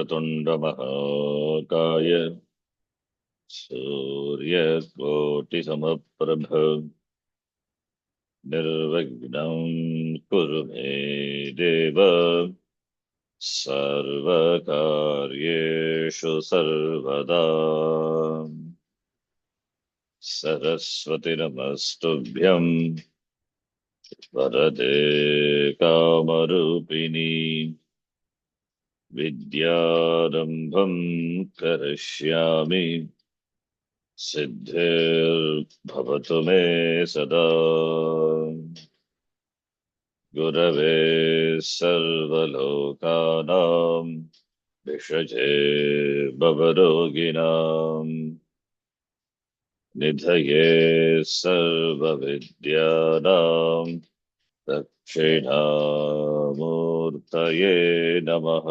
वक्रतुण्डमहाकाय सूर्यकोटिसमप्रभ निर्विघ्नं कुरु मे देव सर्वकार्येषु सर्वदा। सरस्वती नमस्तुभ्यं वरदे कामरूपिणी विद्यारम्भं करिष्यामि सिद्धिर्भवतु मे सदा। गुरवे सर्वलोकानां भिषजे भवरोगिणां निधये सर्वविद्यानां दक्षिणामूर्तये नमः।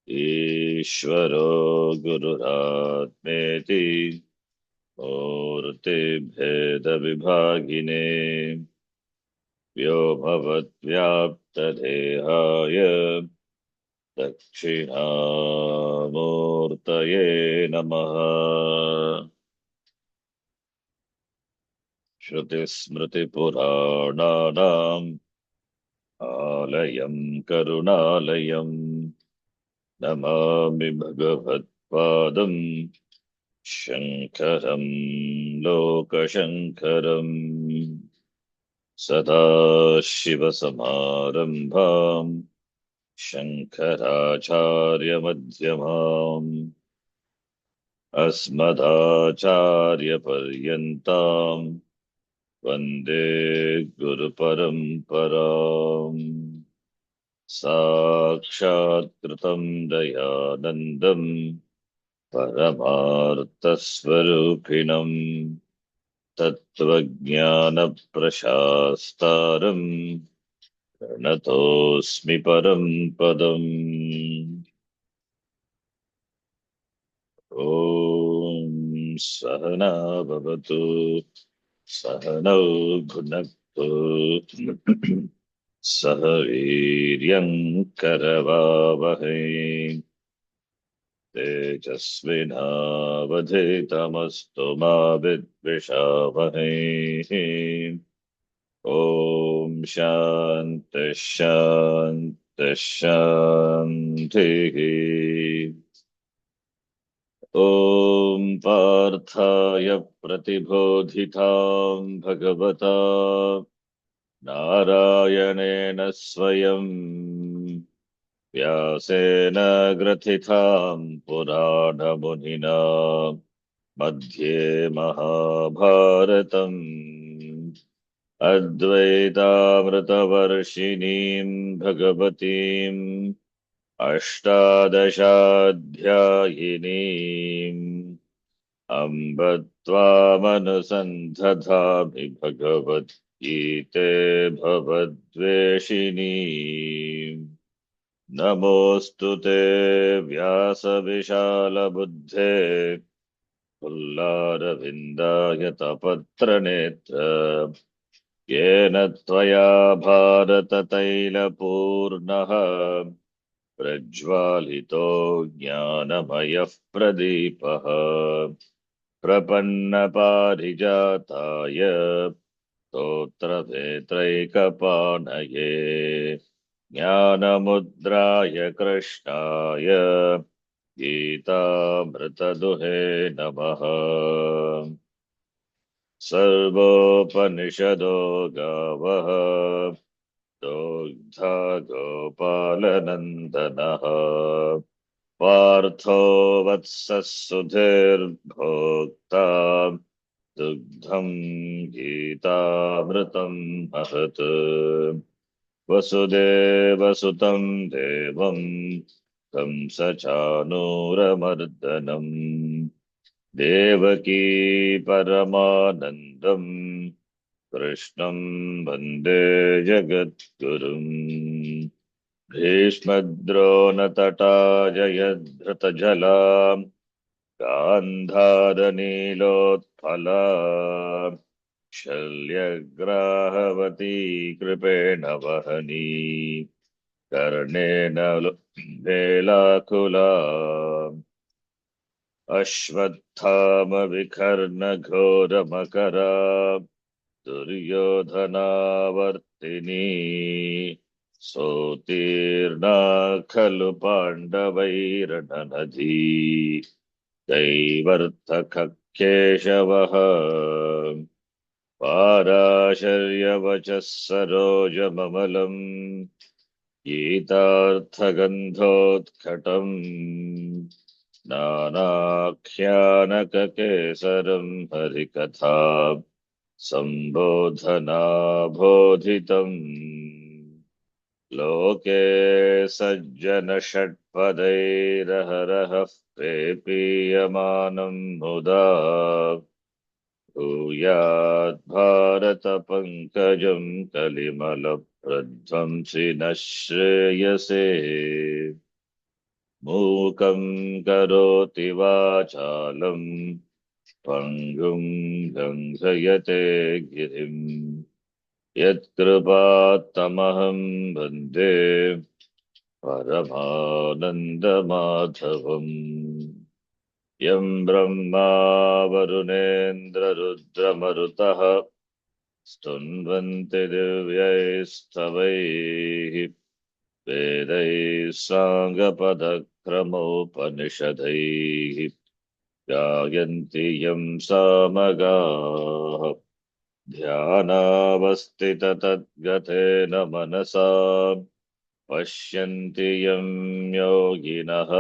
ईश्वरो गुरुरात्मेति मूर्तिभेदविभागिने व्योमवद्व्याप्तदेहाय दक्षिणामूर्तये नमः। श्रुतिस्मृतिपुराणानाम् आलयं करुणालयं नमामि भगवत्पादं शङ्करं लोकशङ्करम्। सदाशिवसमारम्भाम् शङ्कराचार्यमध्यमाम् अस्मदाचार्यपर्यन्ताम् वन्दे गुरुपरम्पराम्। साक्षात्कृतं दयानन्दं परमार्थस्वरूपिणम् तत्त्वज्ञानप्रशास्तारम् प्रणतोऽस्मि परं पदम्। ॐ सहना भवतु सहनौ भुनक्तु सह वीर्यं करवावहै तेजस्विनावधीतमस्तु मा विद्विषावहै। ॐ शान्ति शान्ति शान्तिः। ॐ पार्थाय प्रतिबोधितां भगवता नारायणेन स्वयं व्यासेन ग्रथितां पुराणमुनिना मध्ये महाभारतम् अद्वैतामृतवर्षिणीं भगवतीम् अष्टादशाध्यायिनीम् अम्ब त्वामनुसन्धधामि भगवद्गीते भवद्वेषिणी। नमोऽस्तु ते व्यासविशालबुद्धे फुल्लारविन्दायतपत्रनेत्र येन त्वया भारततैलपूर्णः प्रज्वालितो ज्ञानमयः प्रदीपः प्रपन्नपारिजाताय स्तोत्रवेत्रैकपाणये ज्ञानमुद्राय कृष्णाय गीतामृतदुहे नमः। सर्वोपनिषदो गावः दोग्धा गोपालनन्दनः पार्थो वत्सः सुधीर्भोक्ता दुग्धं गीतामृतं महत्। वसुदेवसुतं देवं कंसचाणूरमर्दनम् देवकी परमानन्दम् कृष्णं वन्दे जगद्गुरुम्। भीष्मद्रोणतटा जयद्रथजला गान्धारनीलोत्पला शल्यग्राहवती कृपेण वहनी कर्णेन वेलाकुला अश्वत्थामविकर्णघोरमकरा दुर्योधनावर्तिनी सोत्तीर्णा खलु पाण्डवैरणनधी दैवर्तककेशवः पाराशर्यवचः सरोजममलम् गीतार्थगन्धोत्कटम् नानाख्यानककेसरम् हरिकथा सम्बोधनाबोधितम् लोके सज्जनषट्पदैरहरः पेपीयमानम् मुदा भूयात् भारतपङ्कजम् कलिमलप्रध्वंसि नः श्रेयसे मूकम् करोति वाचालम् पङ्गुम् लङ्घयते गिरिम् यत्कृपात्तमहम् वन्दे परमानन्दमाधवम् यं ब्रह्मा वरुणेन्द्ररुद्रमरुतः स्तुन्वन्ति दिव्यैस्तवैः वेदैः साङ्गपदक्रमोपनिषदैः गायन्ति यं सामगाः ध्यानावस्थिततद्गतेन मनसा पश्यन्ति यं योगिनः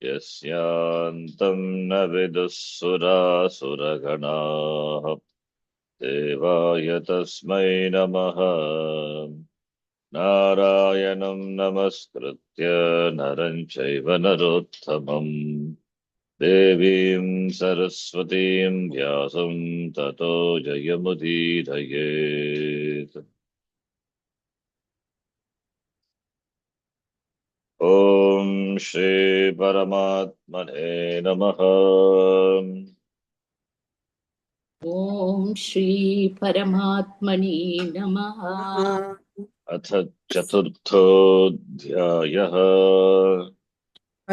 यस्यान्तं न विदुःसुरासुरगणाः देवाय तस्मै नमः नारायणं नमस्कृत्य नरं चैव नरोत्तमं देवीं सरस्वतीं व्यासं ततो जयमुदीरयेत् ॐ श्री परमात्मने नमः। ॐ श्री परमात्मने नमः। अथ चतुर्थोऽध्यायः।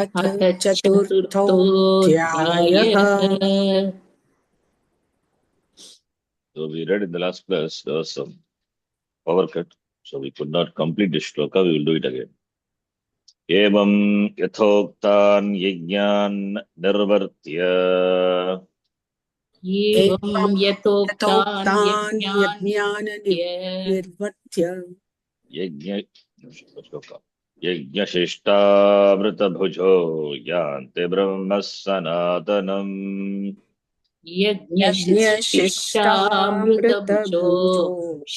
अथ चतुर्थोऽध्यायः। So we read in the last class there was some power cut, so we could not complete this shloka. We will do it again. एवं यथोक्तान् यज्ञान् निर्वर्त्य एवं यथोक्तान् यज्ञान् निर्वर्त्य यज्ञशिष्टामृतभुजो यान्ति ब्रह्मः सनातनम् यज्ञशिष्टामृतभुजो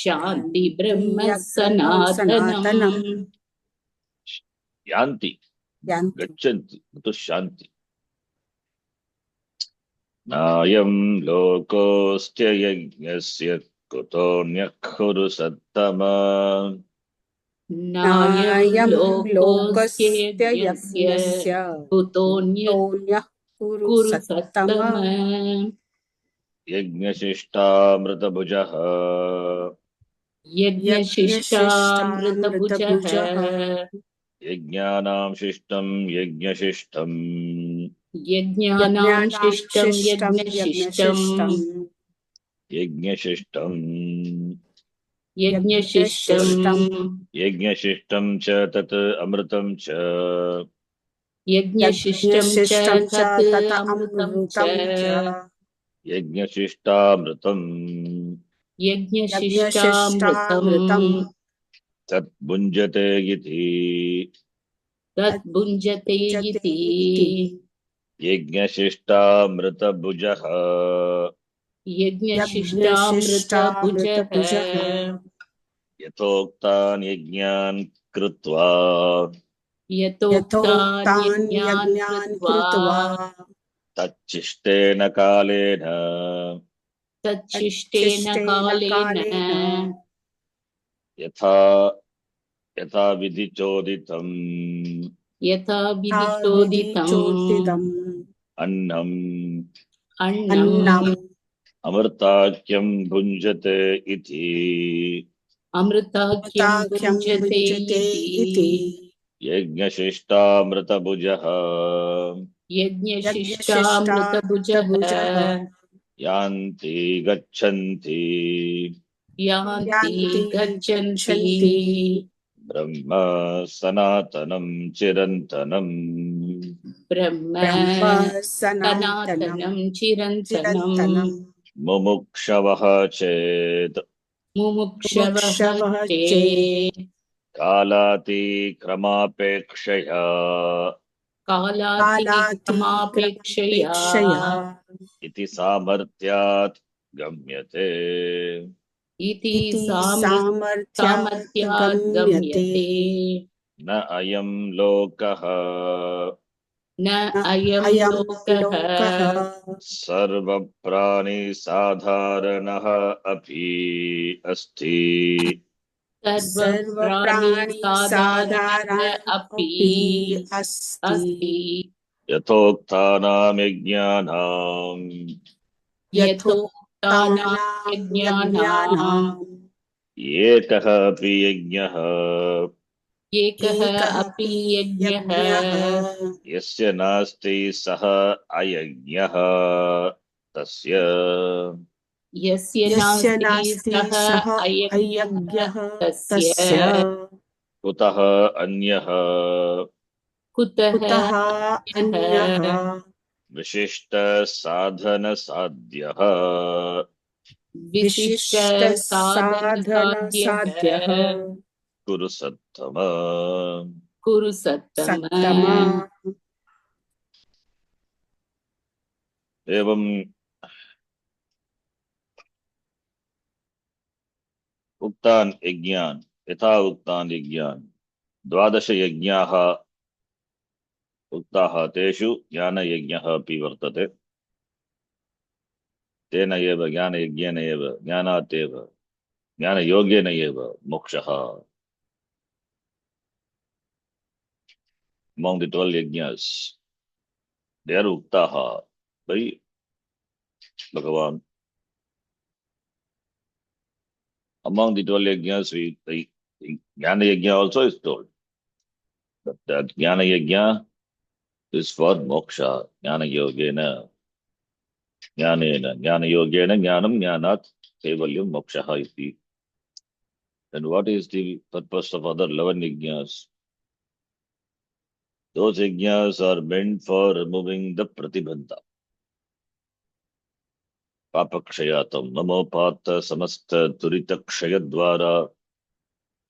शान्ति ब्रह्म सनातनम् यान्ति गच्छन्ति तो शान्ति नायं लोकोऽस्त्य यज्ञस्य कुतोऽन्यः कुरु सत्तमा नायं लोकस्य यज्ञस्य कुतोऽन्यः कुरु सत्तम यज्ञशिष्टामृतभुजः यज्ञशिष्टामृतभुजः यज्ञानां शिष्टं यज्ञशिष्टम् यज्ञानां शिष्टं यज्ञशिष्टं यज्ञशिष्टम् यज्ञशिष्टं यज्ञशिष्टं च तत् अमृतं च यज्ञशिष्टं च तत् अमृतं च यज्ञशिष्टामृतम् यज्ञशिष्टामृतम् तत् भुञ्जते इति तत् भुञ्जते इति यज्ञशिष्टामृतभुजः यज्ञशिष्टामृतभुजः यथोक्तान् यज्ञान् कृत्वा यथोक्तान् यज्ञान् कृत्वा तच्चिष्टेन कालेन यथा यथा विधिचोदितम् अन्नम् अमृताख्यं भुञ्जते इति अमृताख्यं ताख्यं भुञ्जते भुञ्जते इति इति यज्ञशिष्टामृतभुजः यज्ञशिष्टामृतभुजः यान्ति गच्छन्ति यान्ति यान्ति गच्छन्ति गच्छन्ति ब्रह्म सनातनं चिरन्तनम् ब्रह्म ब्रह्म सनातनं सनातनं चिरन्तनम् चिरन्तनं मुमुक्षवः चेत् मुमुक्षवः मुमुक्षवः चेत् चेत् कालातिक्रमापेक्षया कालातिक्रमापेक्षया कालातिक्रमापेक्षया इति सामर्थ्यात् गम्यते इति इति सामर्थ्यात् सामर्थ्यात् गम्यते गम्यते न अयं लोकः न अयं अयं लोकः लोकः सर्वप्राणिसाधारणः अपि अस्ति सर्वप्राणिसाधारणः अपि अस्ति यथोक्तानां यज्ञानां यथोक्तानां यज्ञानाम् एकः अपि यज्ञः एकः अपि यज्ञः यस्य नास्ति सः अयज्ञः तस्य यस्य नास्ति सः अयज्ञः तस्य कुतः अन्यः कुतः अन्यः विशिष्टसाधनसाध्यः विशिष्टसाधनसाध्यः कुरु सत्तम कुरु सत्तम एवं उक्तान् यज्ञान् यथा उक्तान् यज्ञान् 12 यज्ञाः उक्ताः तेषु ज्ञानयज्ञः अपि वर्तते तेन एव ज्ञानयज्ञेन एव ज्ञानात् एव ज्ञानयोगेन एव मोक्षः among the 12 yajnas they are uktaha by Bhagavan. Among the 12 yajnas the jnana yajna also is told, but that jnana yajna is for moksha. Jnana yogena jnanena jnana yogena jnanam jnanat kevalyam moksha iti. And what is the purpose of other 11 yajnas? Those yajnas are meant for removing the pratibandha. पापक्षयातम नमोपात समस्त दुरित क्षय द्वारा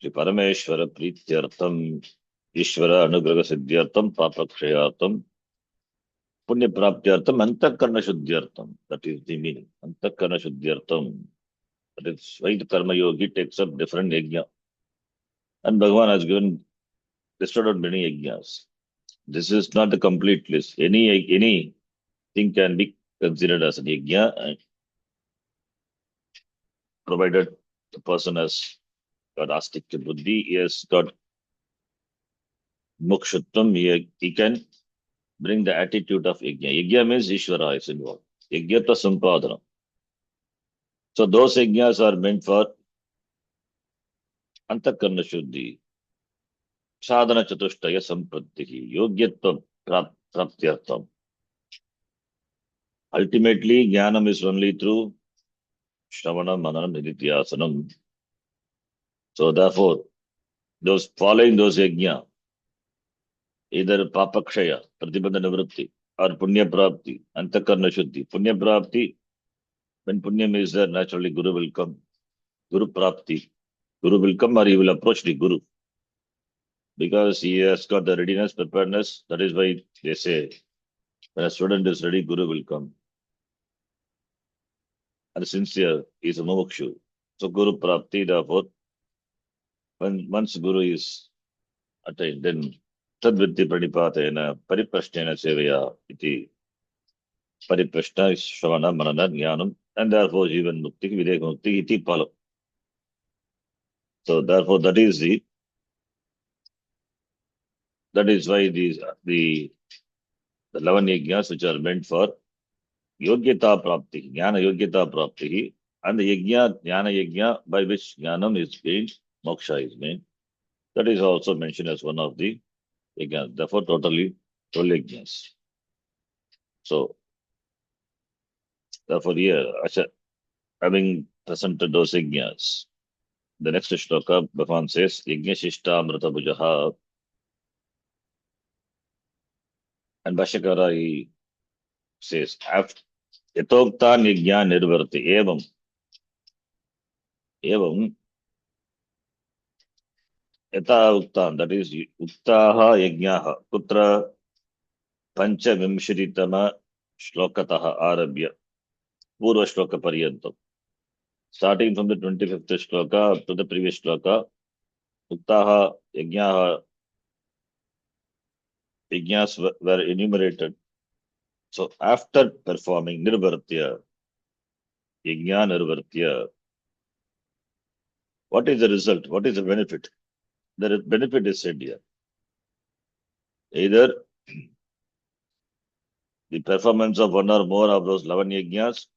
श्री परमेश्वर प्रीत्यर्थम ईश्वर अनुग्रह सिद्ध्यर्थम पापक्षयातम पुण्य प्राप्त्यर्थम अंतःकरण शुद्ध्यर्थम. That is the meaning. अंतःकरण शुद्ध्यर्थम. That is why the karma yogi takes up different yajna, and Bhagavan has given listed out many yajnas. This is not the complete list. Any thing can be considered as an yajna, provided the person has got astikya buddhi, he has got mokshutvam, he can bring the attitude of yajna. Yajna means Ishvara is involved. Yajna to sampadana. So those yajnas are meant for antakarna shuddhi, sadhana chatushtaya samprattihi, yogyatva praptyartham. Ultimately, jnanam is only through shravana, manana, nididhyasanam. So therefore, those following those yajna, either papakshaya, pratibandha nivritti, or punya prapti, antakarna shuddhi. Punya prapti, when punyam is there, naturally Guru will come. Guru prapti. Guru will come or he will approach the Guru. Because he has got the readiness, preparedness. That is why they say, when a student is ready, Guru will come. And sincere, he is a mumukshu. So Guru prapti, therefore, once Guru is attained, then tadvitti pranipatena pariprashnena sevaya iti. Pariprashna is shravana, manana, jnanam, and therefore jivan mukti, videka mukti iti palo. So therefore that is why the 11 yajnas which are meant for yogyata prapti, jnana yogyata prapti, And the yajna, jnana yajna, by which jnanam is gained, moksha is made. That is also mentioned as one of the yajnas. Therefore, totally 12 yajnas. So, therefore, here, having presented those yajnas, the next shloka, Bhagavan says, Yajna Shishta Amrita Bhujaha. And Bhashyakara, he says, Yatoktan Yajna Nirvarti. Evam, Yata Uktan, that is, Uktaha Yajnaha, Kutra Pancha Shlokataha Arabhya, Purva Shloka Paryantam. Starting from the 25th shloka up to the previous shloka, Uktaha Yajnas were enumerated. So after performing Nirvartya, Yajna Nirvartya, what is the result? What is the benefit? The benefit is said here. Either the performance of one or more of those 11 yajnas,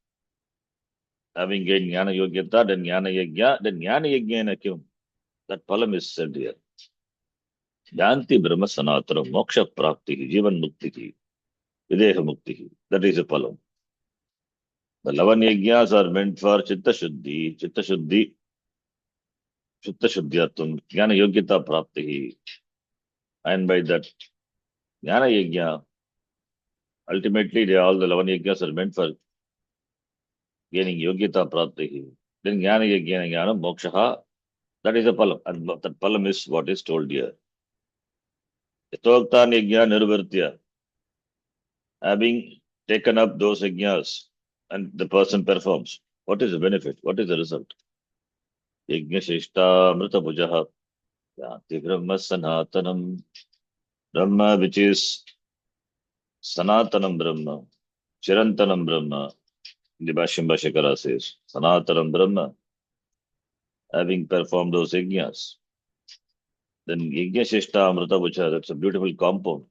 having gained Jnana Yogyata, then Jnana Yajna, then Jnana Yajna Kyum. That palam is said here. Yanti Brahma Sanatara Moksha Prapti, Jivan Mukti, Videha Mukti. That is a palam. The 11 yajnas are meant for Chitta Shuddhi, Shuddhyatum, Jnana Yogyata Prapti. And by that Jnana Yajna, ultimately all the 11 yajnas are meant for gaining Yogyata Prapti. Then Jnana Yajna Jnana Moksha. That is a palam. And that palam is what is told here. Yatoktan yajna nirvartya. Having taken up those yajnas and the person performs, what is the benefit? What is the result? Yajna Shrishta Amrita Bhujaha. Yanti Brahma Sanatanam. Brahma, which is Sanatanam Brahma, Chirantanam Brahma. The Bhashyam Bhashyakara says, Sanatanam Brahma, having performed those yajnas. Then Yajna Shrishta Amrita Bhujaha, that's a beautiful compound.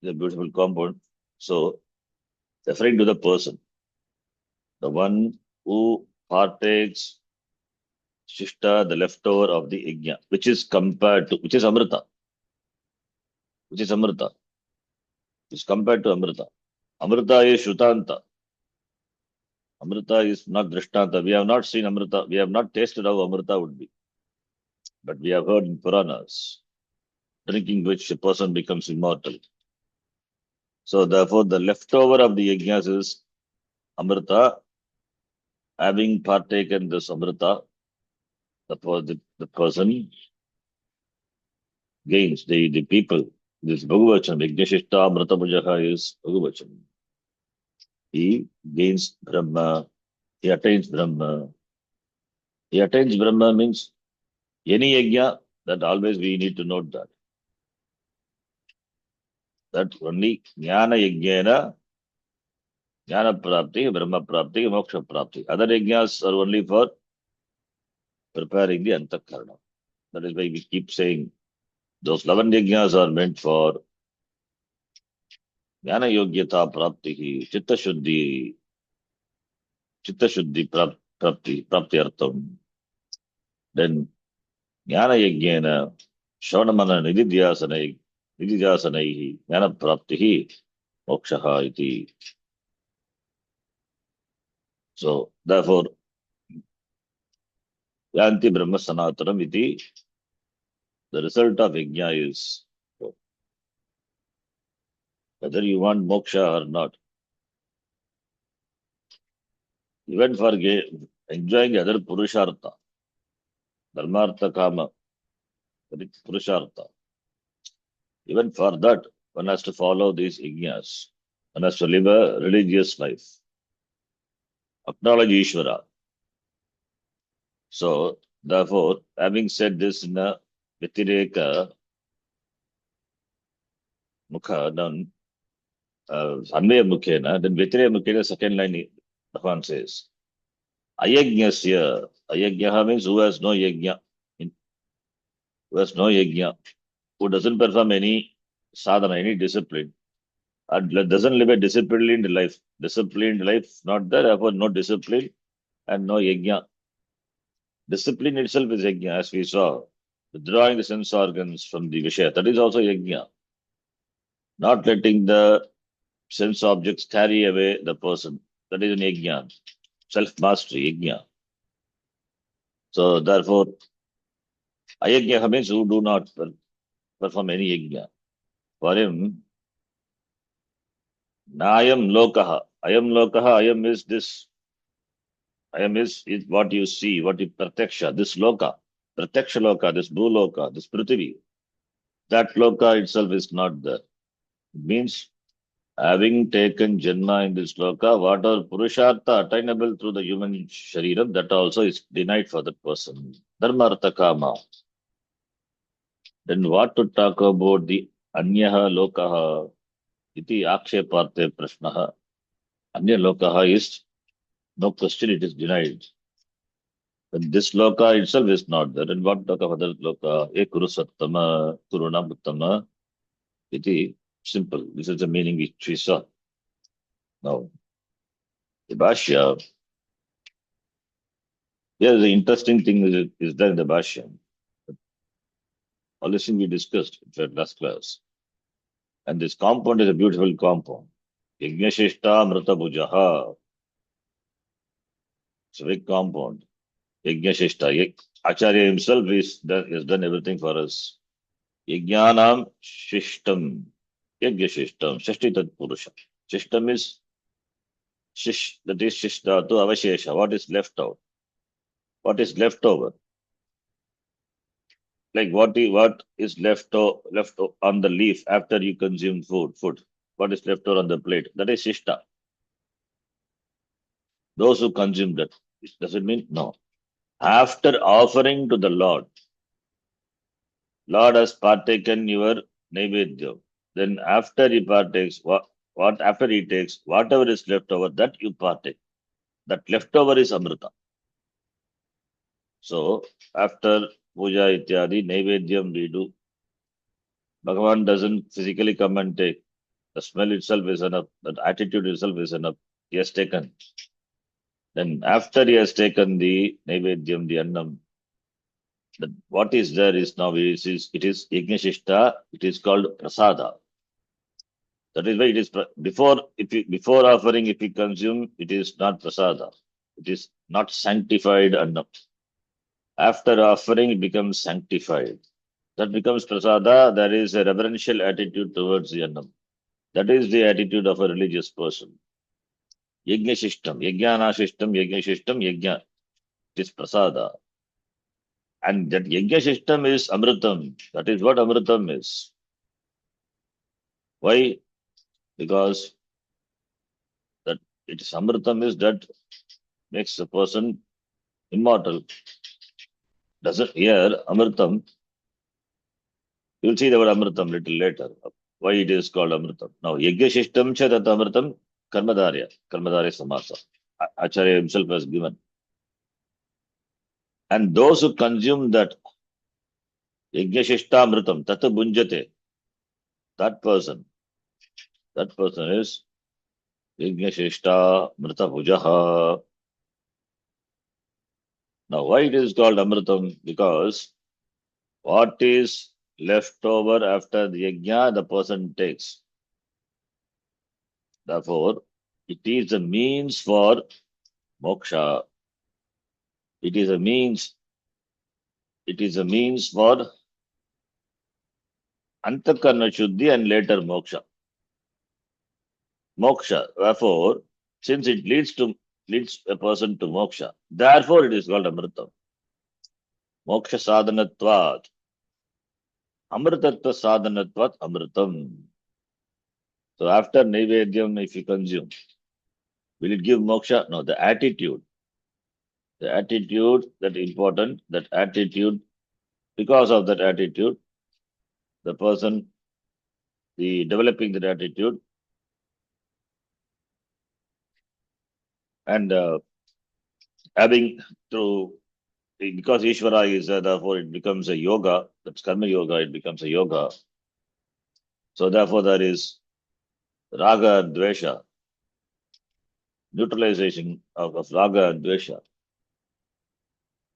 It's a beautiful compound. So, referring to the person, the one who partakes Shishta, the leftover of the Yajna, which is compared to, which is Amrita, which is Amrita, which is compared to Amrita. Amrita is Shrutanta. Amrita is not Drishtanta. We have not seen Amrita. We have not tasted how Amrita would be. But we have heard in Puranas, drinking which a person becomes immortal. So therefore, the leftover of the Yajnas is Amrita. Having partaken this Amrita, the person gains, the people, this Bhagavachan, Yajnashishta Amrita Bhujaha is Bhagavachan. He gains Brahma, he attains Brahma. He attains Brahma means any yajna, that always we need to note that. That only Jnana Yajnana, Jnana Prapti, Brahma Prapti, Moksha Prapti. Other yajnas are only for preparing the Antakarana. That is why we keep saying those 11 yajnas are meant for Jnana Yogyata Prapti, Chitta Shuddhi Prapti Artham. Then Jnana Yajnana, Shravanamana Nididhyasanaihi, Jnana Prapti, Mokshaha iti. So, therefore, Yanti Brahma Sanatanam iti, the result of Yajna is whether you want moksha or not. Even for enjoying other Purushartha, Dharmartha Kama, that is Purushartha. Even for that, one has to follow these Yajnas. One has to live a religious life. Acknowledge Ishvara. So, therefore, having said this in a Vitireka Mukha, then Anvaya Mukhena, then Vitireka Mukhena, second line, Bhagavan says, Ayajnasya. Ayajnaha means who has no yajna, who has no yajna, who doesn't perform any sadhana, any discipline. and doesn't live a disciplined life. Disciplined life not there, therefore no discipline and no yajna. Discipline itself is yajna, as we saw. Withdrawing the sense organs from the Vishaya, that is also yajna. Not letting the sense objects carry away the person, that is an yajna. Self-mastery, yajna. So therefore, ayajna means who do not perform any yajna. For him, nayam lokaha. Ayam lokaha, ayam is this. Ayam is what you see, what you pratyaksha, this loka. Pratyaksha loka, this bhuloka, this prithvi. That loka itself is not there. It means having taken Janma in this loka, whatever Purushartha attainable through the human shariram, that also is denied for that person. Dharma artha kama. Then what to talk about the Anyaha Lokaha? Iti aksheparte prashnaha. Anya Lokaha is, no question, it is denied. But this loka itself is not there. And what talk of other loka? E kuru sattama, kuruna uttama. Iti simple. This is the meaning which we saw. Now, the Bhashya, here the interesting thing is there in the Bhashya. All this thing we discussed in fact last class. And this compound is a beautiful compound. Yajnashishta Mrita Bhujaha. It's a big compound. Yajnashishta. Acharya himself has done everything for us. Yajnanam Shishtam. Yajnashishtam. Shashti Tat Purusha. Shishtam is Shish, that is Shishta to Avashesha. What is left out? What is left over? Like what is left on the leaf after you consume food? What is left over on the plate? That is Shishta. Those who consume that. Does it mean? No. After offering to the Lord has partaken your Naivedyam. Then after he partakes, what after he takes, whatever is left over, that you partake. That leftover is Amrita. So after puja ityadi, Naivedyam we do. Bhagavan doesn't physically come and take. The smell itself is enough. That attitude itself is enough. He has taken. Then after he has taken the Naivedyam, the Annam, what is there is now it is Yajnashishta, it is called Prasada. That is why it is before offering, if you consume, it is not Prasada. It is not sanctified Annam. After offering, it becomes sanctified. That becomes Prasada. There is a reverential attitude towards the Annam. That is the attitude of a religious person. Yajnashishtam, Yajnanashishtam, Yajnashishtam, Yajna. It is Prasada. And that Yajnashishtam is Amritam. That is what Amritam is. Why? Because that it is Amritam is that makes a person immortal. Doesn't here Amritam, you will see the word Amritam little later. Why it is called Amritam. Now Yajnashishtam cha tat Amritam Karmadarya Samasa. Acharya himself has given. And those who consume that Yajnashishta Amritam, Tata Bunjate, that person is Yajnashishta Mrita Bhujaha. Now, why it is called Amritam? Because what is left over after the Yajna, the person takes. Therefore, it is a means for moksha. It is a means for Antakarna Shuddhi and later moksha. Moksha. Therefore, since it leads a person to moksha, therefore it is called Amritam. Moksha sadhanatvat. Amritatva sadhanatvat Amritam. So after Naivedyam, if you consume, will it give moksha? No, the attitude. The attitude that important, that attitude, because of that attitude, the person, developing that attitude, and having through, because Ishvara is there, therefore it becomes a yoga, that's karma yoga, it becomes a yoga. So therefore there is Raga and Dvesha, neutralization of Raga and Dvesha.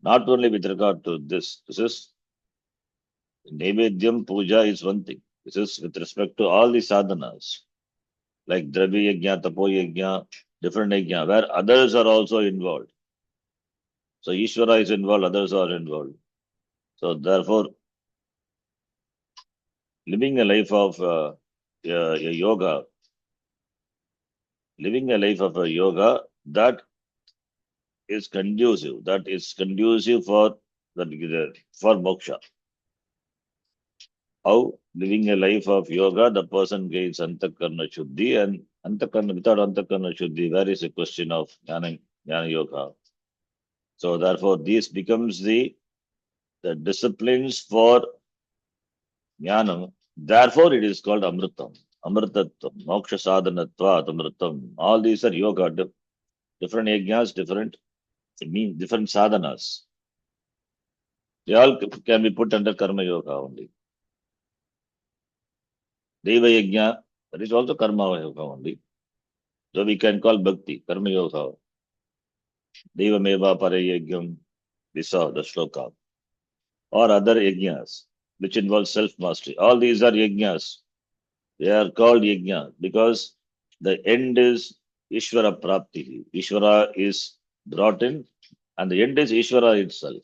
Not only with regard to this is Naivedyam Puja is one thing. This is with respect to all the sadhanas, like Dravi Yajna, Tapo Yajna, different Yajna, where others are also involved. So Ishvara is involved, others are involved. So therefore, living a life of a yoga, living a life of a yoga that is conducive, for for moksha. How living a life of yoga, the person gains antakarna shuddhi, and antakarna without antakarna shuddhi, where is the question of jnana yoga? So therefore, this becomes the disciplines for jnanam. Therefore, it is called amritam, amritatvam, moksha sadhanatvat, amritam. All these are yoga, different yajnas, different, it means different sadhanas. They all can be put under karma yoga only. Deva yajna, that is also karma yoga only. So we can call bhakti, karma yoga. Deva meva parayajnam, we saw the shloka. Or other yajnas, which involve self-mastery. All these are yajnas. They are called yajna because the end is Ishvara Prapti. Ishvara is brought in, and the end is Ishvara itself.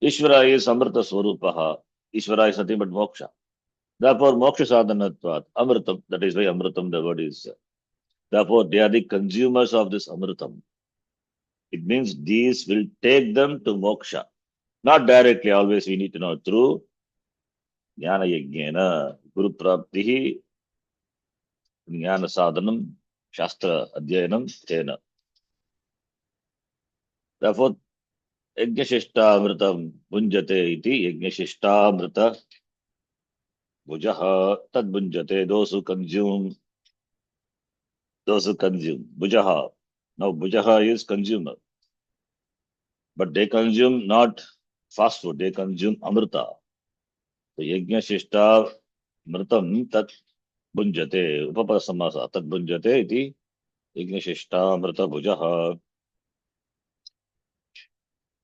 Ishvara is Amrita Swarupaha. Ishvara is nothing but moksha. Therefore, moksha sadhanatvat, Amritam, that is why Amritam, the word is. Therefore, they are the consumers of this Amritam. It means these will take them to moksha. Not directly, always we need to know through Jnana Yajnana, Guru Praptihi, Jnana Sadhanam, Shastra Adhyayanam, Tena. Therefore, Yajnashishtamritam Bunjate iti, Yajnashishtamrita Bujaha Tad Bunjate, those who consume, Bujaha. Now, Bujaha is consumer, but they consume not fast food, they consume Amrita. So, Yajnashishta Mritam Tat Bunjate, Upapasamasa Tad Bunjate iti, Yajnashishtamrita Bujaha.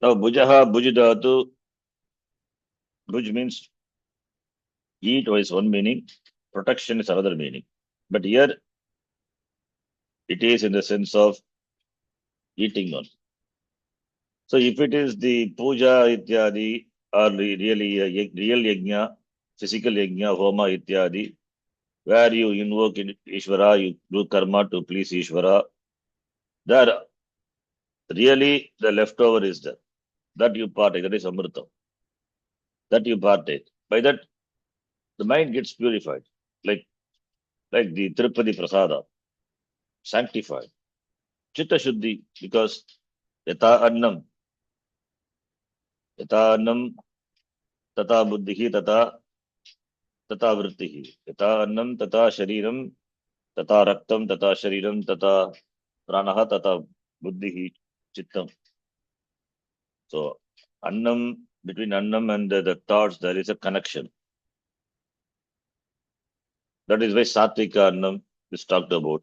Now, Bujaha, Bujidatu, Buj means eat is one meaning, protection is another meaning. But here, it is in the sense of eating one. So, if it is the puja ityadi, or really a real yajna, physical yajna, homa ityadi, where you invoke Ishvara, you do karma to please Ishvara, there really the leftover is there. That you partake, that is Amrita. That you partake. By that, the mind gets purified, like the Tirupati Prasada, sanctified. Chitta Shuddhi, because yata annam, tata buddhihi, tata vrittihi. Yata annam, tata shariram, tata raktam, tata shariram, tata pranaha, tata buddhihi, chittam. So, between annam and the thoughts, there is a connection. That is why Satvika annam is talked about.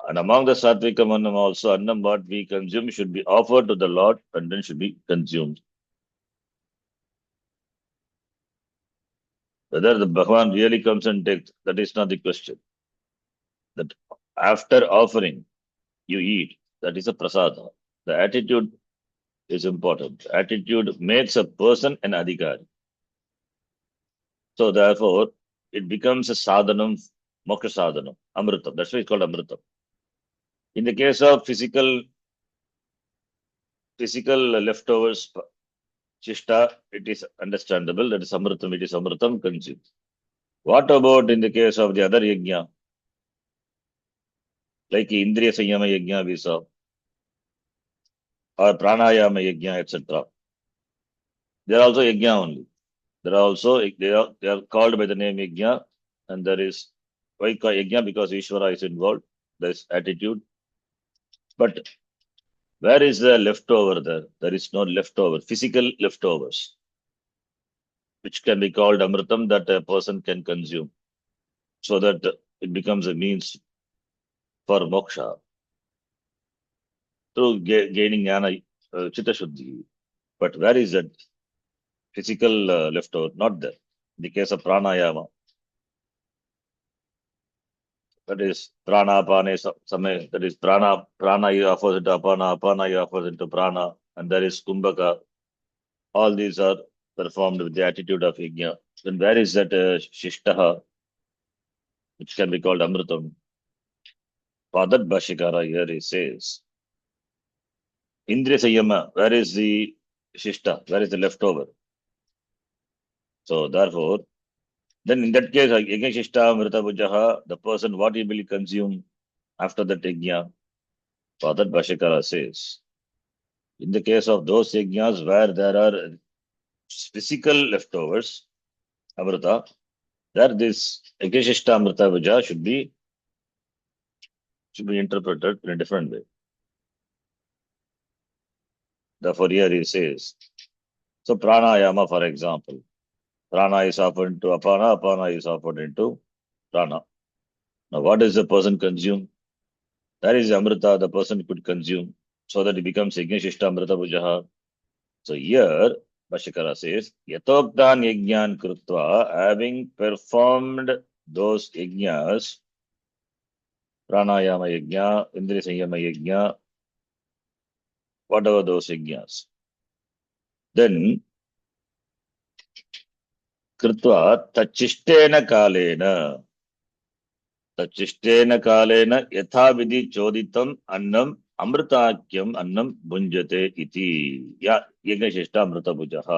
And among the Satvika annam also, annam what we consume should be offered to the Lord and then should be consumed. Whether the Bhagavan really comes and takes, that is not the question. That after offering, you eat. That is a prasada. The attitude is important. Attitude makes a person an adhikari. So therefore, it becomes a sadhanam, moksha sadhanam, amritam. That's why it's called amritam. In the case of physical leftovers, chishta, it is understandable. That is amritam. It is amritam consumed. What about in the case of the other yajna? Like Indriya Sanyama yajna we saw, or pranayama yajna, etc. They are also yajna only. They are called by the name yajna, and there is why called yajna because Ishvara is involved. There is attitude, but where is the leftover there? There is no leftover, physical leftovers, which can be called amritam that a person can consume. so that it becomes a means for moksha through gaining jnana, chitta shuddhi. But where is that physical leftover? Not there. In the case of pranayama, that is prana, apane, samay, that is prana you offers into apana, apana you offers into prana, and there is kumbhaka. All these are performed with the attitude of yajna. Then where is that shishtaha, which can be called amritam? For that Bhashikara here he says, Indriya Sanyama, where is the shishta? Where is the leftover? So therefore, then in that case, yajna shishta amrita bhujaha, the person what he will consume after that yajna? For that Bhashikara says, in the case of those yajnas where there are physical leftovers, amrita, there this yajna shishta amrita bhuja should be interpreted in a different way. Therefore, here he says, so pranayama, for example, prana is offered into apana, apana is offered into prana. Now, what does the person consume? That is amrita the person could consume so that it becomes yajna amrita bhujaha. So here, Bhashikara says, yatoktan yajnan krutva, having performed those yajnas, pranayama yajna, indriya sanyama yajna, whatever those yajnas, then krutva tachishtena kalena, तच्चिष्टेन कालेन यथाविधि चोदितम अन्नम अमृताख्यम अन्नम भुंजते इति या यज्ञशिष्ट अमृतभुजः.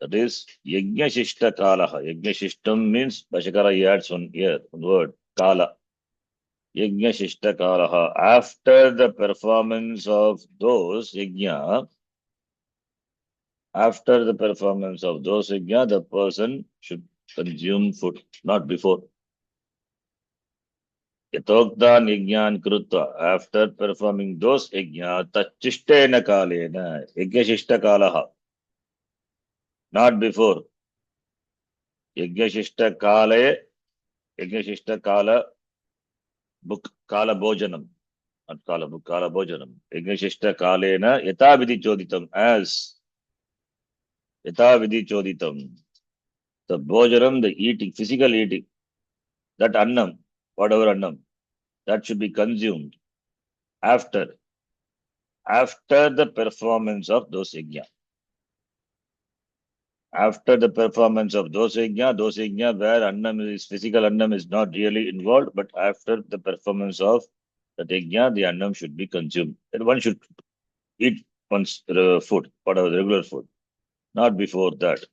That is yajnashishta kalaha. Yajnashishtam means Bhashikara he adds one here, one word, kala. Yajnashishta kalaha. After the performance of those yajna, the person should consume food, not before. Yatoktan yajnan krutva, after performing those yajna, tachishtena kalena, yajnashishta kalaha, not before. Yajnashishta kala, book, kala bhojanam, not kala book, kala bhojanam. Yajnashishta kalena, yathavidhi choditam, as yathavidhi choditam. The bhojanam, the eating, physical eating, that annam, whatever annam, that should be consumed after the performance of those yajna. After the performance of those yajna where annam is, physical annam is not really involved, but after the performance of that yajna, the annam should be consumed. And one should eat one's food, whatever, regular food, not before that.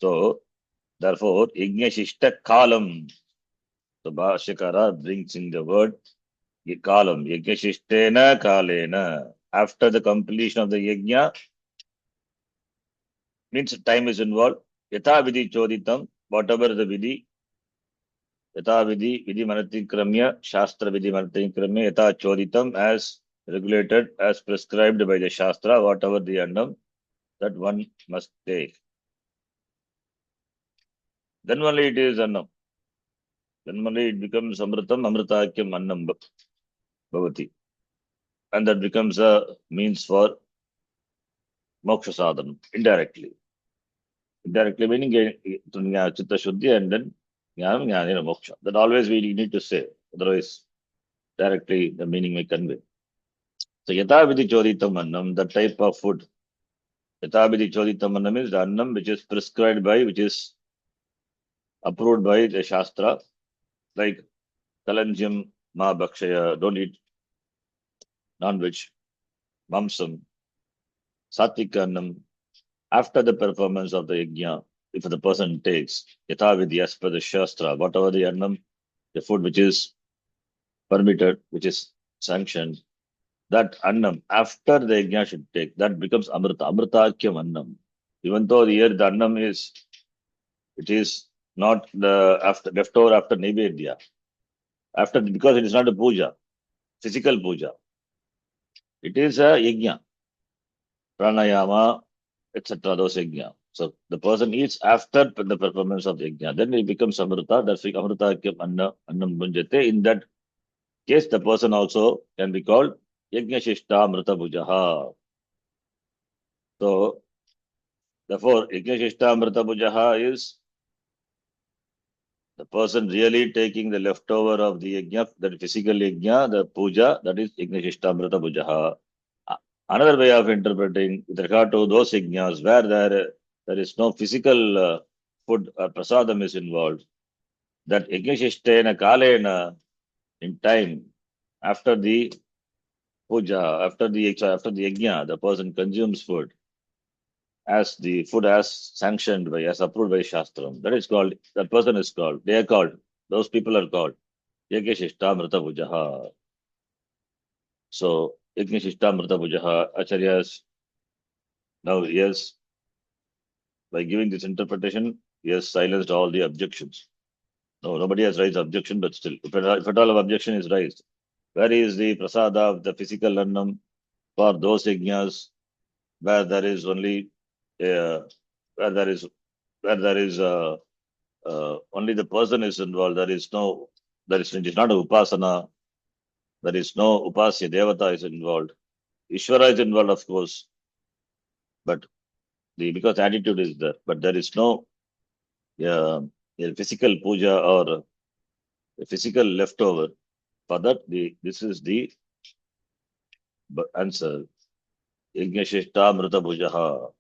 So, therefore, yajna shishta kalam. So, Bhashikara brings in the word kalam, yajna shishtena kalena. After the completion of the yajna, means time is involved. Yatha vidhi choditam, whatever the vidhi, yatha vidhi manatikramya, shastra vidhi manatikramya, yatha choditam, as regulated, as prescribed by the shastra, whatever the annam, that one must take. Then only it is annam. Then only it becomes amritam, amritakyam annam bhavati. And that becomes a means for moksha sadhanam, indirectly. Indirectly meaning chitta shuddhi and then jnanam, jnanena moksha. That always we need to say, otherwise directly the meaning may convey. So yathavidhi choditam annam, the type of food. Yathavidhi choditam annam is the annam which is prescribed by, which is approved by the shastra, like kalanjam ma bhakshaya, don't eat non-veg, mamsam, satvika annam. After the performance of the yajna, if the person takes yathavidhi as per the shastra, whatever the annam, the food which is permitted, which is sanctioned, that annam after the yajna should take, that becomes amrita, amritakyam annam. Even though here the annam is, it is not the after leftover after naivedya, after, because it is not a puja, physical puja. It is a yajna, pranayama, etc. Those yajna. So the person eats after the performance of the yajna. Then it becomes amrita. That's why amrita annam bhunjate. In that case, the person also can be called yajna shishta amrita bhujaha. So therefore, yajna shishta amrita bhujaha is the person really taking the leftover of the yajna, that physical yajna, the puja, that is yajna shishta amrita bhujaha. Another way of interpreting with regard to those yajnas where there is no physical food or prasadam is involved, that yajnashishtena kalena, in time, after the puja, after the yajna, the person consumes food as the food as sanctioned by, as approved by Shastram. That is called, that person is called, they are called, those people are called Yajnashishta Mrita Pujaha. So Yajnashishta Mrita Pujaha, Acharyas, now yes, by giving this interpretation, he has silenced all the objections. No, nobody has raised objection, but still, if at all of objection is raised, where is the prasada of the physical annam for those yajnas where there is only uh, where there is only the person is involved. It is not a upasana. There is no upasya devata is involved. Ishvara is involved, of course, but because attitude is there, but there is no uh, a physical puja or a physical leftover. For that, this is the answer. Yajnashishta Mrita Bhujaha.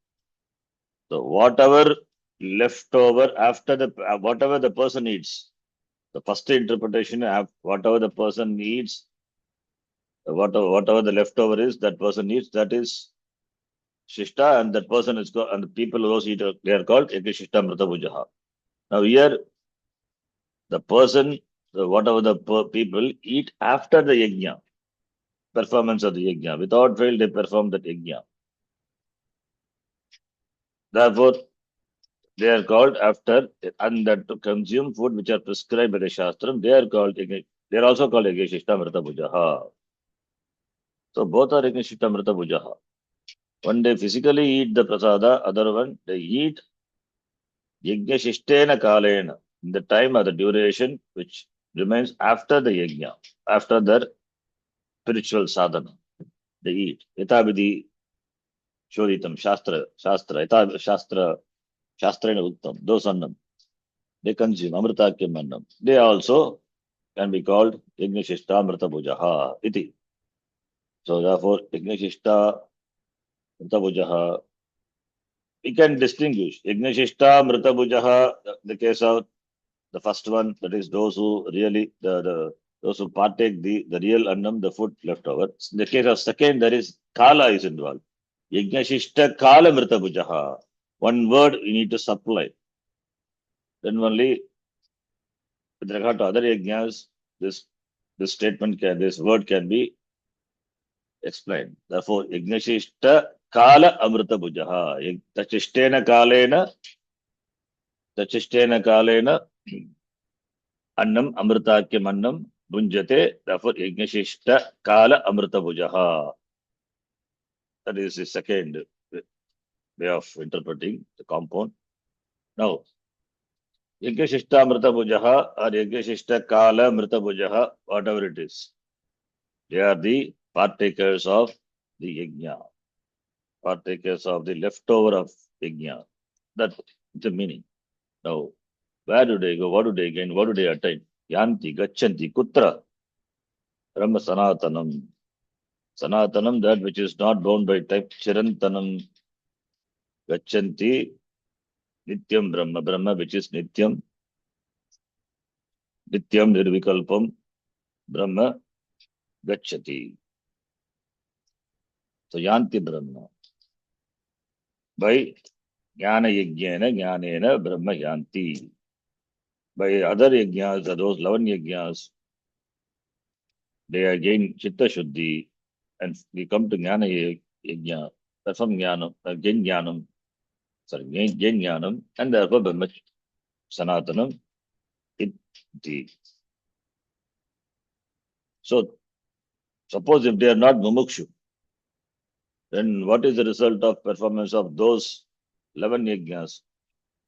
So whatever leftover after whatever the person eats, the first interpretation, whatever the person eats, whatever the leftover is, that person eats, that is Shishta, and that person is called, and the people who eat, they are called Yajnashishta Mrita Bhujaha. Now here, the person, whatever the people eat after the yajna, performance of the yajna, without fail they perform that yajna. Therefore, they are called after, and that to consume food which are prescribed by the Shastram, they are also called Yajnashishta Mrita Bhujaha. So both are Yajnashishta Mrita Bhujaha. One they physically eat the prasada, other one they eat Yajnashishtena Kalena, in the time or the duration which remains after the yajna, after their spiritual sadhana. They eat. Yathabhidi Shoditam Shastrena Uttam, those annam. They consume Amritakyam annam. They also can be called Yajnashishta Amrita Bhujaha iti. So therefore, Yajnashishta Amrita Bhujaha, we can distinguish Yajnashishta Amrita Bhujaha, the case of the first one, that is those who really, those who partake the real annam, the food left over. In the case of second, there is Kala is involved. Yajnashishta Kala Mrita Bhujaha. One word you need to supply. Then only with regard to other yajnas, this statement this word can be explained. Therefore, Yajnashishta Kala Amrita Bhujaha. Tachishtena Kalena Annam Amritakyam Annam Bhunjate. Therefore, Yajnashishta Kala Amrita Bhujaha. That is the second way of interpreting the compound. Now, Yajnashishta Amrita Bhujaha or Yajnashishta Kala Amrita Bhujaha, whatever it is, they are the partakers of the yajna, partakers of the leftover of yajna. That's the meaning. Now, where do they go? What do they gain? What do they attain? Yanti, Gachanti, Kutra, Brahma Sanatanam. Sanatanam, that which is not bound by time. Chirantanam, Gachanti, Nityam Brahma, Brahma which is Nityam, Nityam Nirvikalpam, Brahma, Gachati. So Yanti Brahma. By Jnana Yajnana, Jnanena, Brahma Yanti. By other yajnas, those 11 yajnas, they again Chitta Shuddhi, and we come to Jnana Yajna, perform Jnanam, gain Jnanam, gain Jnanam, and therefore Brahma Sanatanam, Iti. So, suppose if they are not Mumukshu, then what is the result of performance of those 11 yajnas,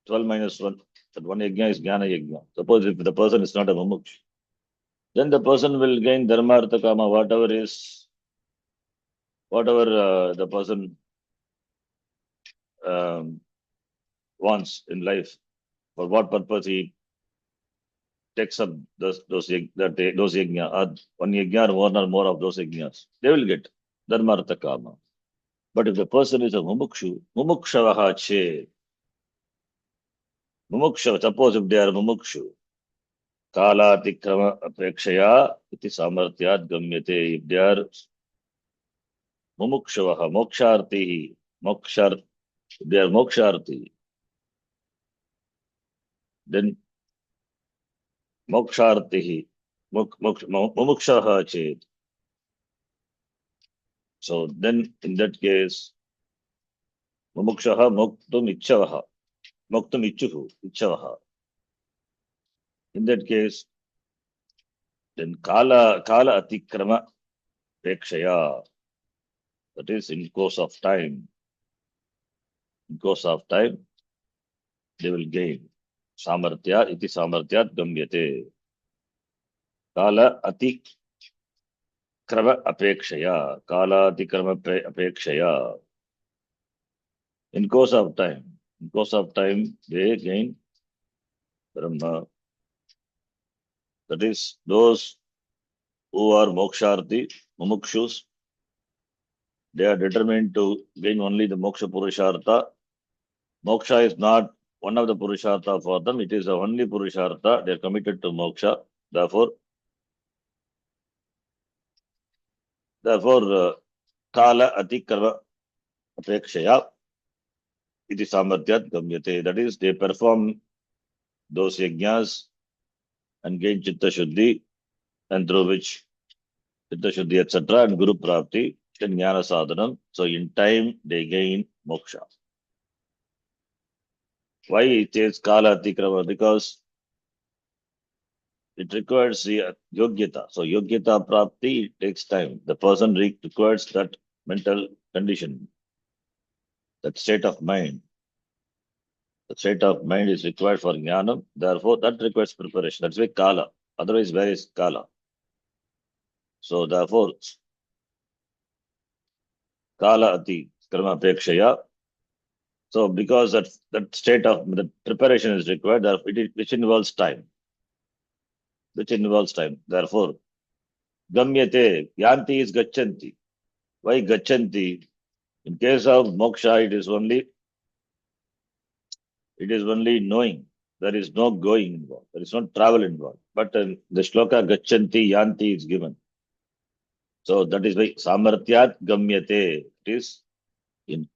12 minus 1, that one yajna is jnana yajna. Suppose if the person is not a mumuksha, then the person will gain dharma, artha, kama, whatever the person um, wants in life. For what purpose he takes up those yajna, or one yajna or one or more of those yajnas, they will get dharma, artha, kama. But if the person is a mumukshavaha che, suppose if they are mumukshu, kalatikrama apekshaya iti samarthyat gamyate. If they are mumukshavaha, if they are moksharti, then moksharti, mumukshaha chet. So then in that case, mumukshaha moktum ichchavaha. In that case, then kala atikrama pekshaya. That is in course of time. In course of time, they will gain. Samarthya iti samarthyat gamyate. Kala atikrama apekshaya. Kala atikrama apekshaya. In course of time. In course of time, they gain Brahma. That is, those who are moksharthi, mumukshus, they are determined to gain only the moksha purushartha. Moksha is not one of the purushartha for them. It is the only purushartha. They are committed to moksha. Therefore, kala atikrama apekshaya iti samarthyat gamyate. That is, they perform those yajnas and gain chitta shuddhi, and through which chitta shuddhi, etc., and guru prapti, then jnana sadhanam. So in time, they gain moksha. Why it is kala atikrama? Because it requires the yogyata. So yogyata prapti takes time. The person requires that mental condition, that state of mind. The state of mind is required for jnanam. Therefore, that requires preparation. That's why kala. Otherwise, where is kala? So therefore, kala ati karma pekshaya. So because that state of the preparation is required, therefore which involves time. Therefore, gamyate, yanti is gachanti. Why gachanti? In case of moksha, it is only knowing. There is no going involved. There is no travel involved. But the shloka gachanti, yanti is given. So that is why samarthyat gamyate. It is in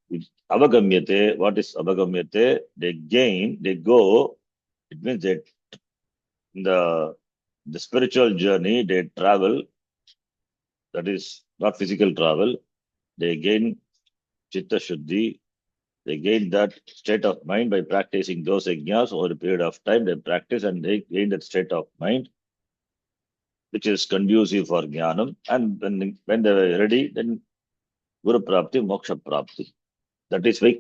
avagamyate. What is avagamyate? They gain, they go. It means that in the spiritual journey, they travel. That is not physical travel. They gain chitta shuddhi. They gain that state of mind by practicing those yajnas over a period of time. They practice and they gain that state of mind, which is conducive for jnanam. And when they are ready, then guru prapti, moksha prapti. That is why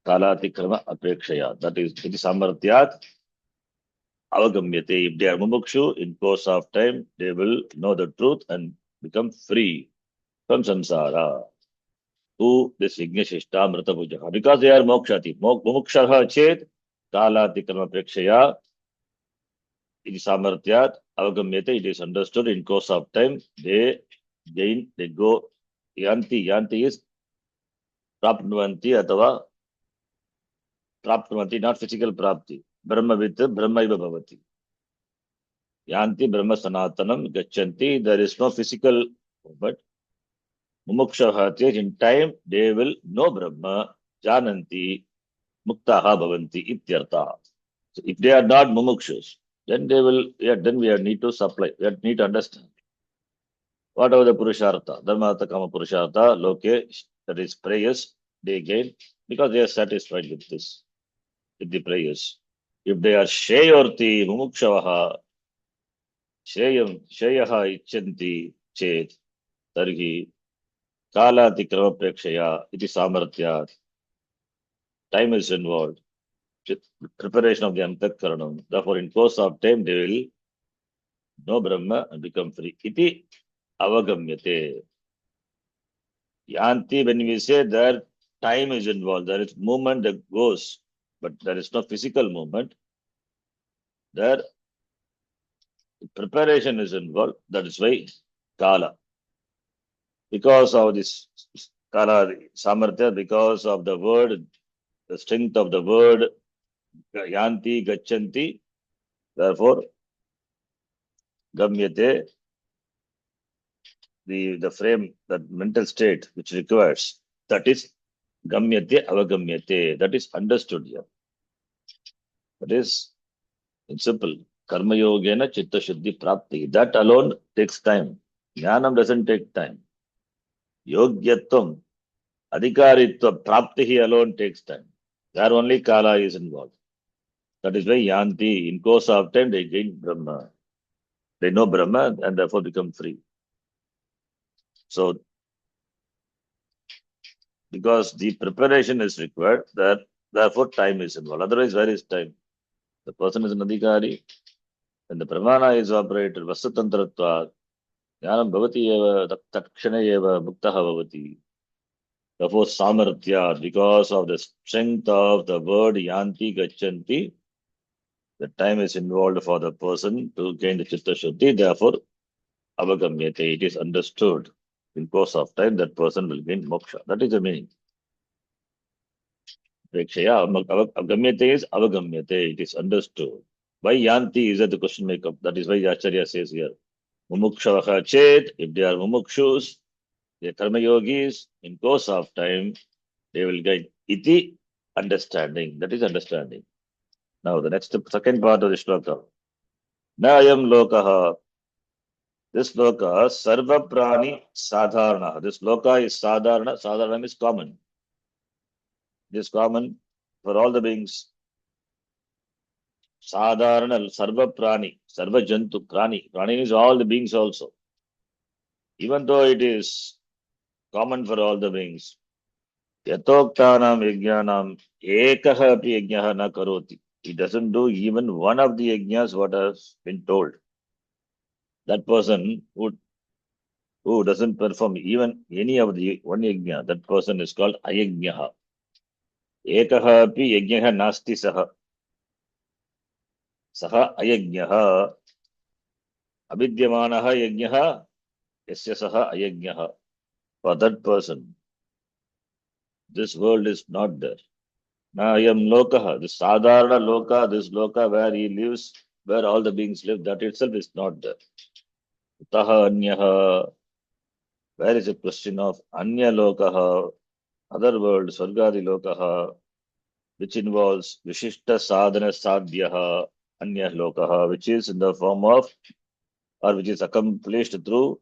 kalatikrama apekshaya. That is, it is samarthyat avagamyate. If they are mumukshu, in course of time, they will know the truth and become free from samsara. To this Yajnashishta Mrata Pujaha. Because they are mokshati. Mumukshaha chet kalatikrama prekshaya iti samarthyat avagamyate. It is understood in course of time. They gain, they go. Yanti. Yanti is prapnuvanti atava prapnuvanti, not physical prapti. Brahma with Brahmaiva bhavati. Yanti Brahma Sanatanam Gachanti. There is no physical, but Mumukshaha chet, in time they will know Brahma, Jananti, Muktaha Bhavanti Ityartha. So if they are not mumukshus, then they will, then we need to supply, need to understand. What are the Purushartha? Dharmartha Kama Purushartha, Loke, that is prayers, they gain, because they are satisfied with this, with the prayers. If they are Sheyorti, Mumukshavaha, Sheyaha Ichanti, Chet, Tarhi, Kalati Kramaprekshaya, iti Samarthyat. time is involved. Preparation of the Antakaranam. Therefore, in course of time, they will know Brahma and become free. Iti avagamyate. Yanti, when we say that time is involved, there is movement that goes, but there is no physical movement. There, preparation is involved. That is why Kala. Because of this Kala, Samartya, because of the word, the strength of the word, Yanti, Gachanti, therefore, Gamyate, the frame, that mental state which requires, that is Gamyate, Avagamyate, that is understood here. That is in simple. Karma Yogena Chitta Shuddhi Prapti. That alone takes time. Jnanam doesn't take time. Yogyatvam, Adhikaritva, Prapti alone takes time. There only Kala is involved. That is why Yanti, in course of time, they gain Brahma. They know Brahma and therefore become free. So, because the preparation is required, therefore time is involved. Otherwise, where is time? The person is an Adhikari, and the Pramana is operated, Vasatantratva, Jnanam Bhavati eva, Takshana eva, Muktaha Bhavati. Therefore, Samarthya, because of the strength of the word Yanti Gachanti, the time is involved for the person to gain the Chitta Shuddhi. Therefore, Avagamyate, it is understood in course of time that person will gain moksha. That is the meaning. Prekshaya, Avagamyate is Avagamyate, it is understood. Why Yanti is that the question may come. That is why Acharya says here, Mumukshavaha Chet, if they are Mumukshus, they are Karma Yogis, in course of time, they will get iti, understanding. That is understanding. Now, the second part of the shloka. Nayam lokaha. This loka, sarva prani sadharana. This loka is sadharana. Sadharana is common. It is common for all the beings. Sadharana, sarva prani. Sarva jantu, prani. Prani is all the beings also. Even though it is common for all the beings. Yatoktanam yajnanam ekaha api yajnaha na karoti. He doesn't do even one of the yajnas what has been told. That person who doesn't perform even any of the one yajna, that person is called ayajnaha. Ekaha api yajnaha nasti saha. Saha ayajnaha. Avidyamanaha yajnaha yasya saha ayajnaha. For that person, this world is not there. Nayam lokaha, this sadharana loka, this loka where he lives, where all the beings live, that itself is not there. Taha anyaha, where is a question of anya lokaha, other world, Swargadi lokaha, which involves Vishishta sadhana sadhyaha, anya lokaha, which is in the form of, or which is accomplished through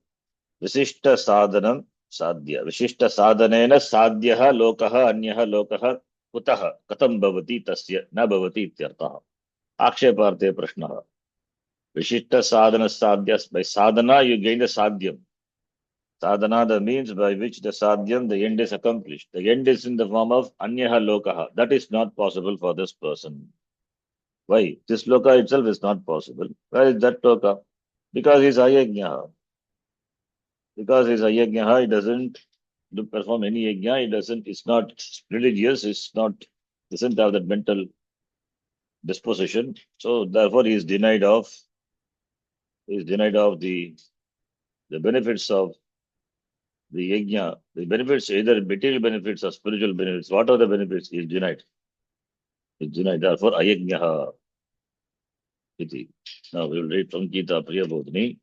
Vishishta sadhanam sadhya. Vishishta sadhanena sadhyaha lokaha, anyaha lokaha, kutaha, katam bhavati tasya, na bhavati ityartaha. Aksheparte prashnaha. Vishishta sadhana sadhyas, by sadhana you gain the sadhyam. Sadhana, the means by which the sadhyam, the end is accomplished. The end is in the form of anyaha lokaha. That is not possible for this person. Why? This loka itself is not possible. Where is that loka? Because he is ayajnaha. Because he is ayajnaha, he doesn't perform any yajna, it's not religious, doesn't have that mental disposition. So therefore he is denied of the benefits of the yajna, the benefits, either material benefits or spiritual benefits. What are the benefits? He is denied. He is denied. Therefore, ayajnaha iti. Now we will read from Gita Priya Bodhini.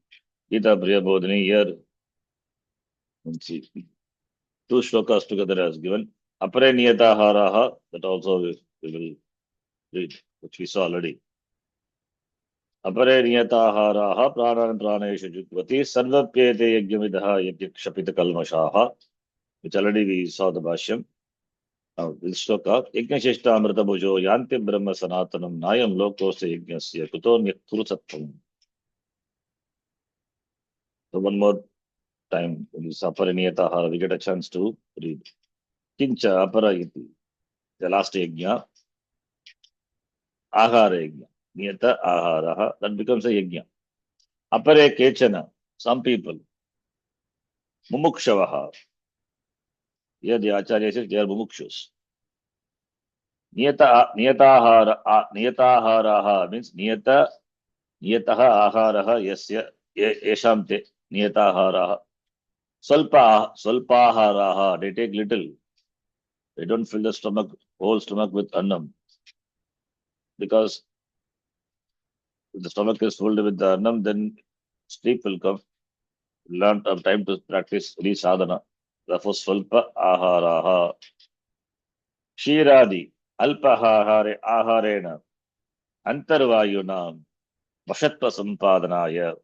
Gita Priya Bodhini here, let's see, two shlokas together as given. Apare niyata haraha, that also we will read, which we saw already. Apare niyata haraha, pranan praneshu jukvati, sarvapyete yajnamidaha yajkshapita kalmashaha, which already we saw the Bhashyam. Now, this shloka, Yajnashishta Amrita Bhujo, Yanti Brahma Sanatanam, Nayam Lokosya Yajnasya, Kuto Nyakurusattam. So, one more time, when you suffer any atahara, we get a chance to read. Kincha Aparayati. the last yajna, ahara yajna. Niyata aharaha, that becomes a yajna. Apare kechana, some people, mumukshavaha. Here the Acharya says they are mumukshus. Niyataharaha means niyataha aharaha yasya yesham te niyataharaha. Swalpaharaha, they take little. They don't fill the stomach, whole stomach with annam. Because if the stomach is filled with the annam, then sleep will come. Learn of time to practice any sadhana. Therefore, swalpa aharaha. Shiradi, alpahahare aharena, antarvayunam, vashatva sampadhanaya,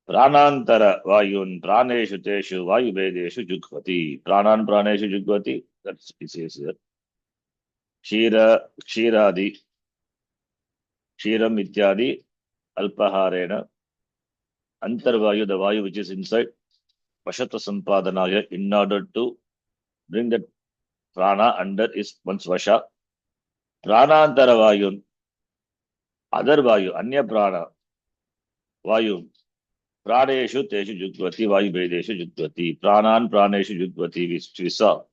pranantara vayun, praneshu teshu, vayubedeshu jughvati. Praneshu jughvati, that's it says here. Kshiradi, kshiram ityadi, alpaharena, antarvayu, the vayu which is inside, vashatva sampadhanaya, in order to bring that prana under is one's vasha. Pranantara vayun, other vayu, anya prana, vayu, praneshu teshu jughvati, vayubedeshu jughvati. Praneshu jughvati, which we saw.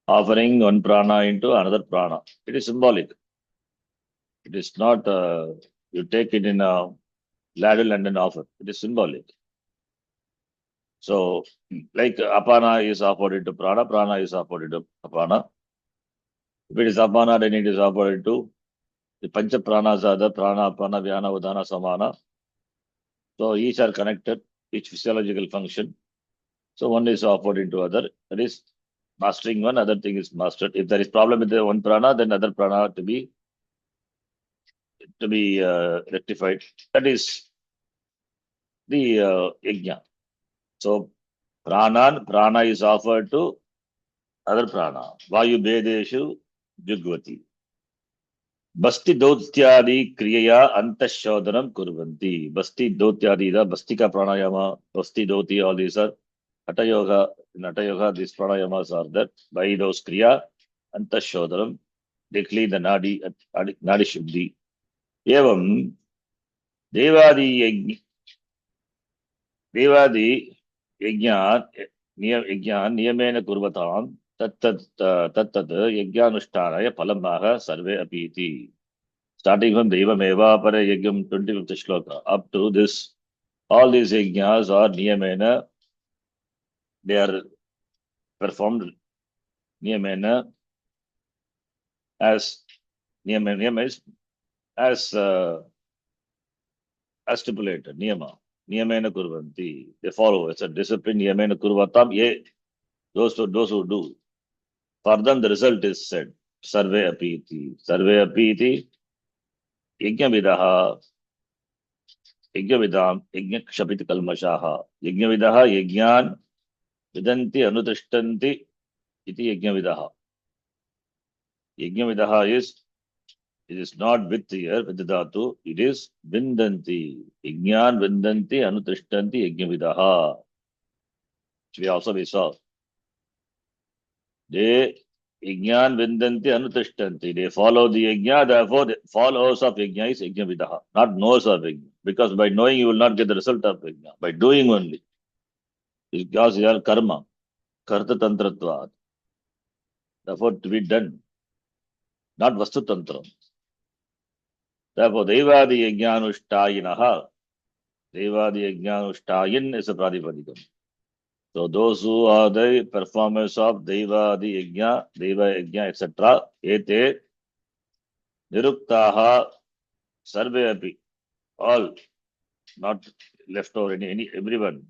Offering one prana into another prana. It is symbolic. It is not, you take it in a ladle and then offer. It is symbolic. So, like apana is offered into prana, prana is offered into apana. If it is apana, then it is offered into the pancha pranas are the prana, apana, vyana, udana, samana. So, each are connected, each physiological function. So, one is offered into other. That is mastering one, other thing is mastered. If there is problem with the one prana, then other prana to be rectified. That is the yajna. So, prana is offered to other prana. Vayu bedeshu jugvati. Basti dotyadi kriyaya antashodhanam kurvanti. Basti dotyadi, the bastika pranayama, basti doti, all these are Hatha Yoga. In Hatha Yoga, these pranayamas are that by those kriya, antashodhanam, they clean the nadi shuddhi. Evam devadi yajna niyamena kurvatam tat yajnanushthanaya phalamaha sarve apiti. Starting from Devameva Pare Yajnam 25th shloka up to this, all these yajnas are niyamena, they are performed niyamena as niyama is as stipulated, niyamena kurvanti. They follow. It's a discipline, niyamena kurvatam, those who do. For them, the result is said, sarve apiti. Sarve apiti, yajnavidaha, yajnavidam, yajnakshapit kalmashaha. Yajnavidaha, yajnan, vidanti, anutishtanti, iti yajnavidaha. Yajnavidaha is, it is not with here, with the dhatu, it is vindanti. Yajnan, vindanti, anutishtanti, yajnavidaha. Which we saw. They yajnan vindanti anutishtanti. They follow the yajna, therefore the followers of yajna is yajna vidaha, not knowers of yajna. Because by knowing you will not get the result of yajna. By doing only. Because you are karma, karta tantratvat. Therefore to be done, not vastu tantram. Therefore devadi yajnanushtayinaha. Devadi yajnanushthayin is a pradipadikam. So those who are the performers of Deva, the Yajna, Deva Yajna, etc., ete niruktaha sarve api, all, not left over any everyone.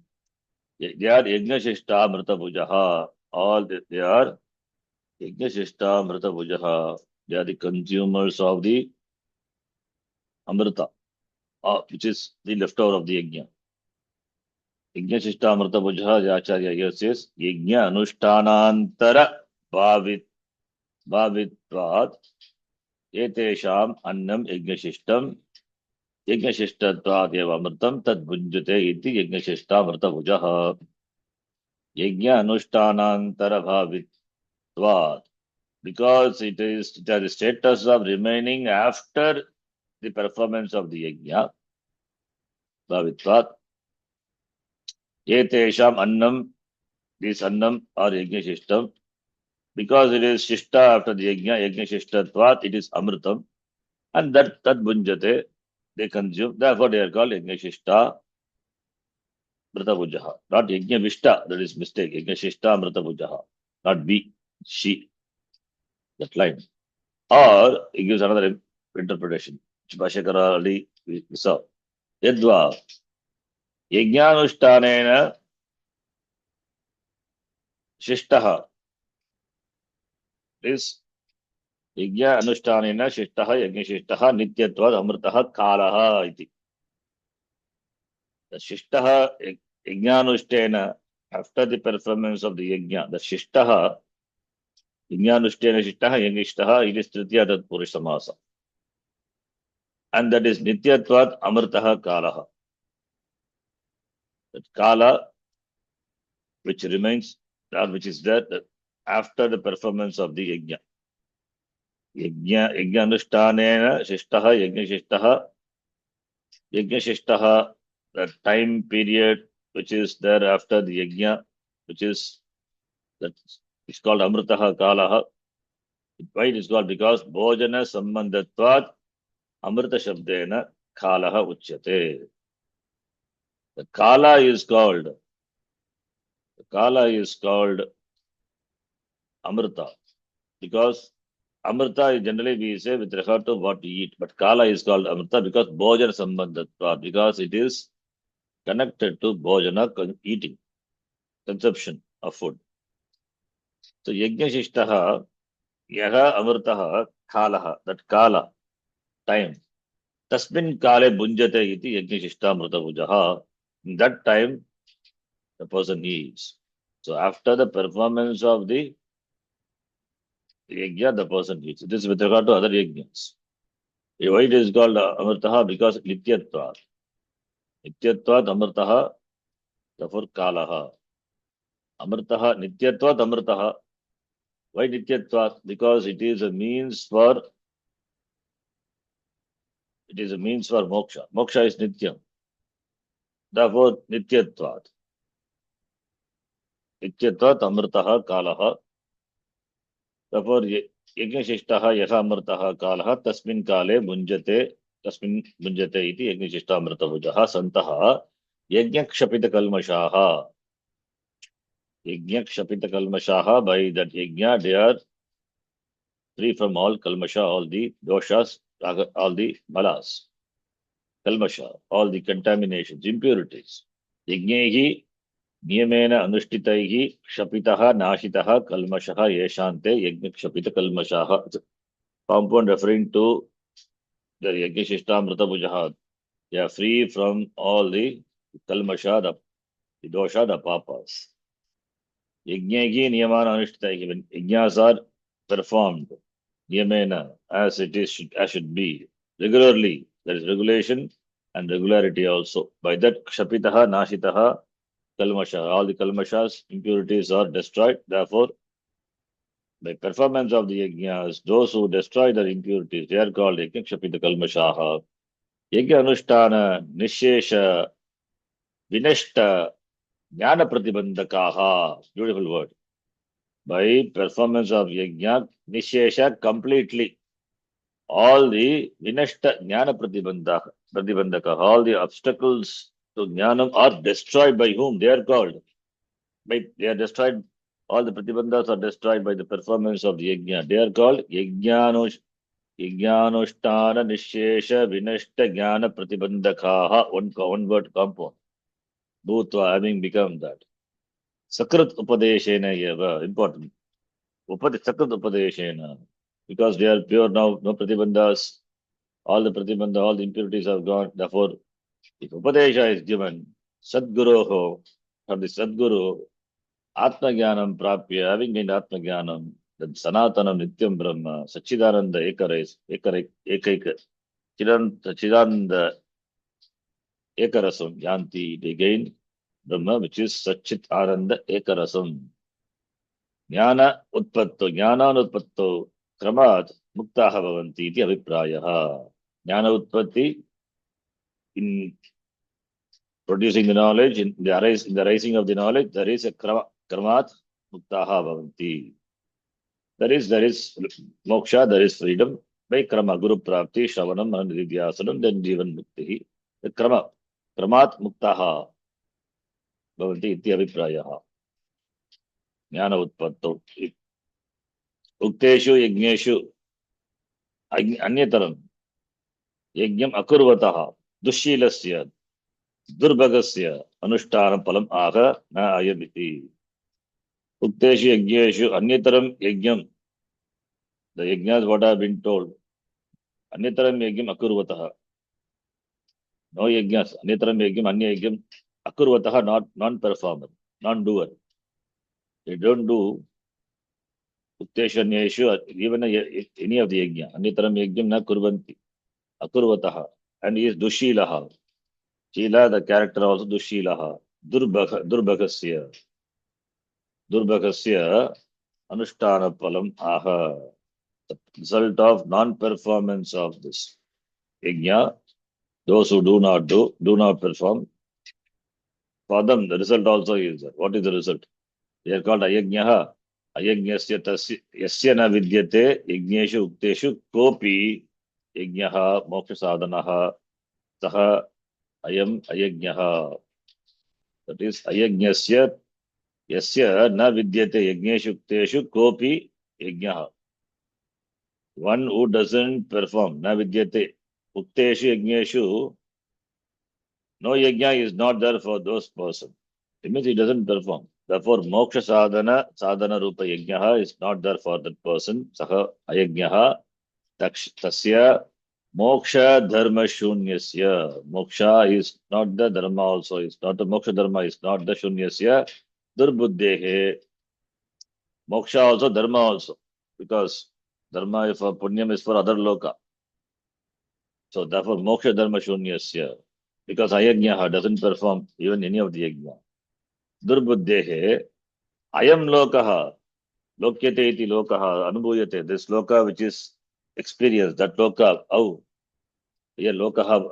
They are Yajna Shishta Mrita Bhujaha. All they are Yajna Shishta Mrita Bhujaha. They are the consumers of the Amrita, which is the leftover of the Yajna. Yajna Shishta Mrita Bhujaha, the Acharya here says, Yajna Anushthanantara Bhavitvat Etesham Annam Yajnashishtam Yajnashishtatvat Eva Amritam Tad Bhunjate iti Yajnashishta Mrita Bhujaha. Yajna Anushthanantara Bhavitvat. because it has the status of remaining after the performance of the yajna. Bhavitvat. Etesham annam, this annam or yajna shishtam, because it is shishta after the yajna shishtatvat, it is amritam, and that bhunjate, they consume, therefore they are called yajna shishta mrita bhujaha. Not yajna vishta, that is mistake, yajna shishta mrita bhujaha, not B, she, that line. Or it gives another interpretation, which Bhashyakara already we saw. Yadva, yajnanushtanena shishtaha, is yajna anushtanena shishtaha yajna shishtaha nityatvad amritaha kalaha iti. The shishtaha yajnanushtena, after the performance of the yajna, the shishtaha yajnanushtena shishtaha yajna shishtaha, it is tritiya tat purush samasa. And that is nityatvad amritaha kalaha. That kala which remains, or which is there after the performance of the yajna. Yajnanushthanena shishtaha yajna shishtaha, the time period which is there after the yajna, which is that it's called amritaha kalaha. Why it is called? Because bhojana sambandhatvat amrita shabdena kalaha uchyate. The kala is called amrita, because amrita is generally we say with regard to what we eat, but kala is called amrita because bhojana sambandhatvat, because it is connected to bhojana, eating, consumption of food. So yajna shishtaha yaha amritaha kalaha, that kala, time. Tasmin kale bunjate iti yajna shishta amrita bhujaha. In that time, the person eats. So after the performance of the yajna, the person eats. This is with regard to other yajnas. Why it is called amritaha? Because nityatvat. Nityatvat amritaha, therefore kalaha. Amritaha, nityatvat amritaha. Why nityatvat? Because it is a means for moksha. Moksha is nityam. Therefore, nityatvat. Nityatvat amritaha kalaha. Therefore, yajna shishtaha yaha amritaha kalaha tasmin kale bunjate iti yajna shishta amrita bhujaha santaha yajna kshapita kalmashaha. Yajna kshapita kalmashaha, by that yajna they are free from all kalmasha, all the doshas, all the malas, kalmasha, all the contaminations, impurities. Yajnehi niyamena anushitaihi kshapitaha nashitaha kalmashaha yeshante yajna kshapita kalmashaha. Compound referring to the yajna shishta amrita bhujaha. They are free from all the kalmasha, the dosha, the papas. Yajnehi niyamana anushitaihi. When yajnas are performed, niyamena, as should be, regularly. There is regulation and regularity also. By that, kshapitaha nashitaha kalmasha, all the kalmashas, impurities are destroyed. Therefore, by performance of the yajnas, those who destroy their impurities, they are called yajna kshapita kalmashaha. Yajna anushtana nishesha vinashta jnana pratibandhakaha. Beautiful word. By performance of yajna, nishesha, completely, all the vinashta jnana pratibandhaka, all the obstacles to jnanam are destroyed by whom? They are called. They are destroyed, all the pratibandhas are destroyed by the performance of the yajna. They are called yajnanushtana nishesha vinashta jnana pratibandhakaha. One word compound. Bhutva, having become that. Sakrit upadeshena eva, important. Sakrit upadeshena, because they are pure now, no pratibandhas. All the impurities have gone. Therefore, if Upadesha is given, Sadguruho, from the Sadguru, Atma Jnanam Prapya, having gained Atma Jnanam, then Sanatanam Nityam Brahma, Sachidananda Ekaika, Sachidananda Ekarasam, Yanti, they gained Brahma, which is Sachit Ananda Ekarasam. ज्ञान उत्पत्तो ज्ञानानुत्पत्तो क्रमात् मुक्ताः भवन्ति इति अभिप्रायः. ज्ञान उत्पत्ति in producing the knowledge, in the rising of the knowledge, there is a kramat muktaha bhavanti. There is moksha, there is freedom by krama, guru prapti, shravanam, and vidyasanam, then jivan mukti. The kramat muktaha bhavanti iti abhiprayaha. Jnana utpatto. Ukteshu yajneshu anyataram yajnam akurvataha dushyilasya दुर्भगस्य अनुष्ठान फलम आह न अयमिति. उक्तेषु यज्ञेषु अन्यतरम यज्ञम, the yajnas what have been told, अन्यतरम यज्ञम अकुर्वतः, no yajnas, अन्यतरम यज्ञम अन्य यज्ञम अकुर्वतः, not non-performer, non-doer. They don't do उक्तेषु अन्येषु even any of the yajna. अन्यतरम यज्ञम न कुर्वन्ति अकुर्वतः, and he is dushilaha. Shila, the character also dushilaha. Durbhagasya Anushtana Palam Aha. The result of non-performance of this yajna, those who do not perform, for them the result also is there. What is the result? They are called ayajnaha. Ayajnasya yasya na vidyate yajneshu ukteshu kopi yajnaha moksha sadhanaha saha ayam ayajnaha. That is ayajnasya yasya na vidyate yajneshu ukteshu kopi yajnaha. One who doesn't perform, na vidyate, ukteshu yajneshu, no yajna is not there for those person. It means he doesn't perform. Therefore, moksha sadhana rupa yajna is not there for that person. Saha ayajna tasya moksha dharma shunyasya. Moksha is not the dharma also. It's not the moksha dharma is not the shunyasya. Durbuddhehe. Moksha also, dharma also. Because dharma for punyam is for other loka. So therefore, moksha dharma shunyasya. Because ayajna doesn't perform even any of the yajna. Durbuddhehe. Ayam lokaha. Lokyate iti lokaha. Anubhuyate. This loka which is experienced. That loka. How? Here lokaha.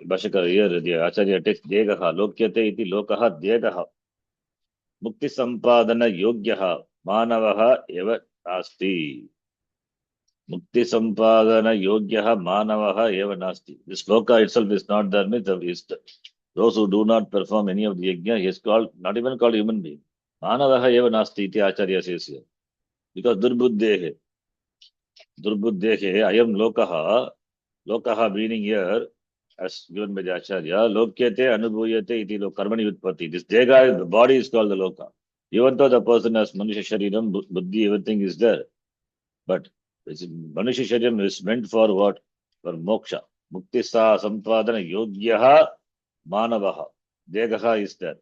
Bhashakara. Here the Acharya takes degaha. Lokyate iti lokaha degaha. Mukti sampadana yogyaha. Manavaha eva asti. Mukti sampadana yogyaha manavaha eva nasti. This sloka itself is not there. Those who do not perform any of the yajna, he is called, not even called human being. Manavaha eva nasti iti acharya says here. Because durbuddhehe, ayam lokaha meaning here, as given by the acharya, lokyate anubhuyate iti karmani utpatti. This dega, the body is called the loka. Even though the person has manusha shariram, buddhi, everything is there. But manusha shariram is meant for what? For moksha. Mukti sampadana yogyaha manavaha. Degaha is there.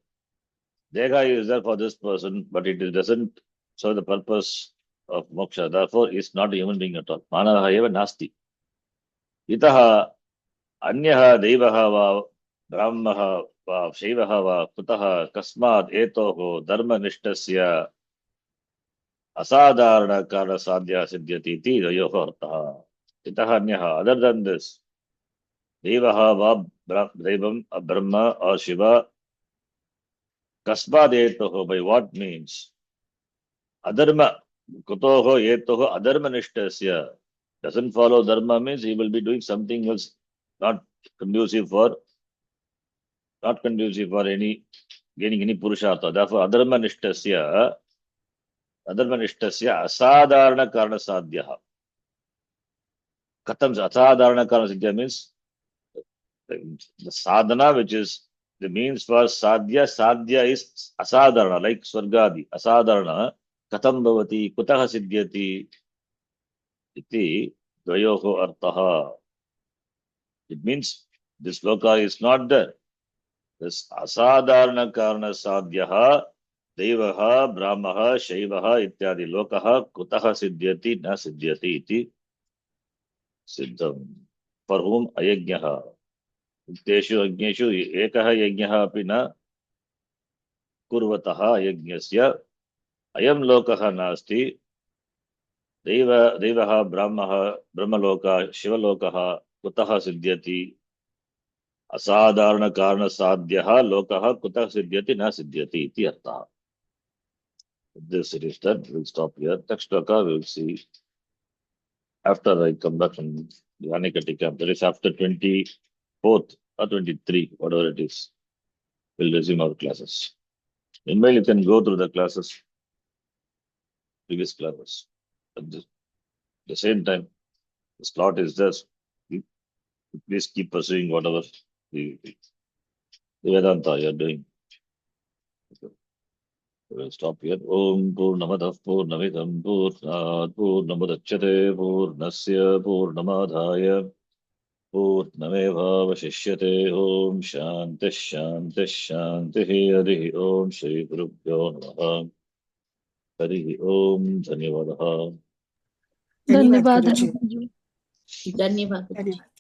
Dega is there for this person, but it doesn't serve the purpose of moksha. Therefore, it's not a human being at all. Manavaha eva nasti. Itaha anyaha devaha va brahmaha va shaivaha va kutaha kasmad etoho dharma nishtasya asadharana karana sadhya siddhyati iti dayoho artaha. Itaha anyaha, other than this, devaha va devam brahma or shiva kasmad etoho, by what means? Adharma, kutoho yetoho adharma nishtasya. Doesn't follow dharma means he will be doing something else not conducive for any gaining any purushartha. Therefore, adharma nishtasya asadharana karana sadhyaha. Katam asadharana karana sadhya means the sadhana which is the means for sadhya. Sadhya is asadharana, like swargadi. Asadharana katam bhavati kutaha siddhyati iti dvayoho artaha. It means this loka is not there. This asadharana karana sadhyaha devaha brahmaha shaivaha ityadi lokaha kutaha siddhyati na siddhyati iti siddham. For whom ayajnaha. Ukteshu ajneshu ekaha yajnaha api na kurvataha ayajnasya अयं लोकः नास्ति देवः ब्रह्मलोकः शिवलोकः कुतः सिद्ध्यति असाधारणकारणसाध्यः लोकः कुतः सिद्ध्यति न सिद्ध्यति इति अर्थः. This it is that we'll stop here. Next shloka we will see after I come back from the Anekatika. That is after 24th or 23, whatever it is. We'll resume our classes. Meanwhile, you can go through the classes, previous classes. At the same time, the slot is there. Please keep pursuing whatever the Vedanta you are doing. Okay. We'll stop here. Om Purnamadav Purnamidam Purnat Purnamudachyate Purnasya Purnamadhaya Purnamevavashishyate. Om Shanti Shanti Shanti Harihi Om Shri Gurubhyo Namaha. Harihi Om Dhanyavadaha. धन्यवाद धन्यवाद गुरुजी. धन्यवाद धन्यवाद.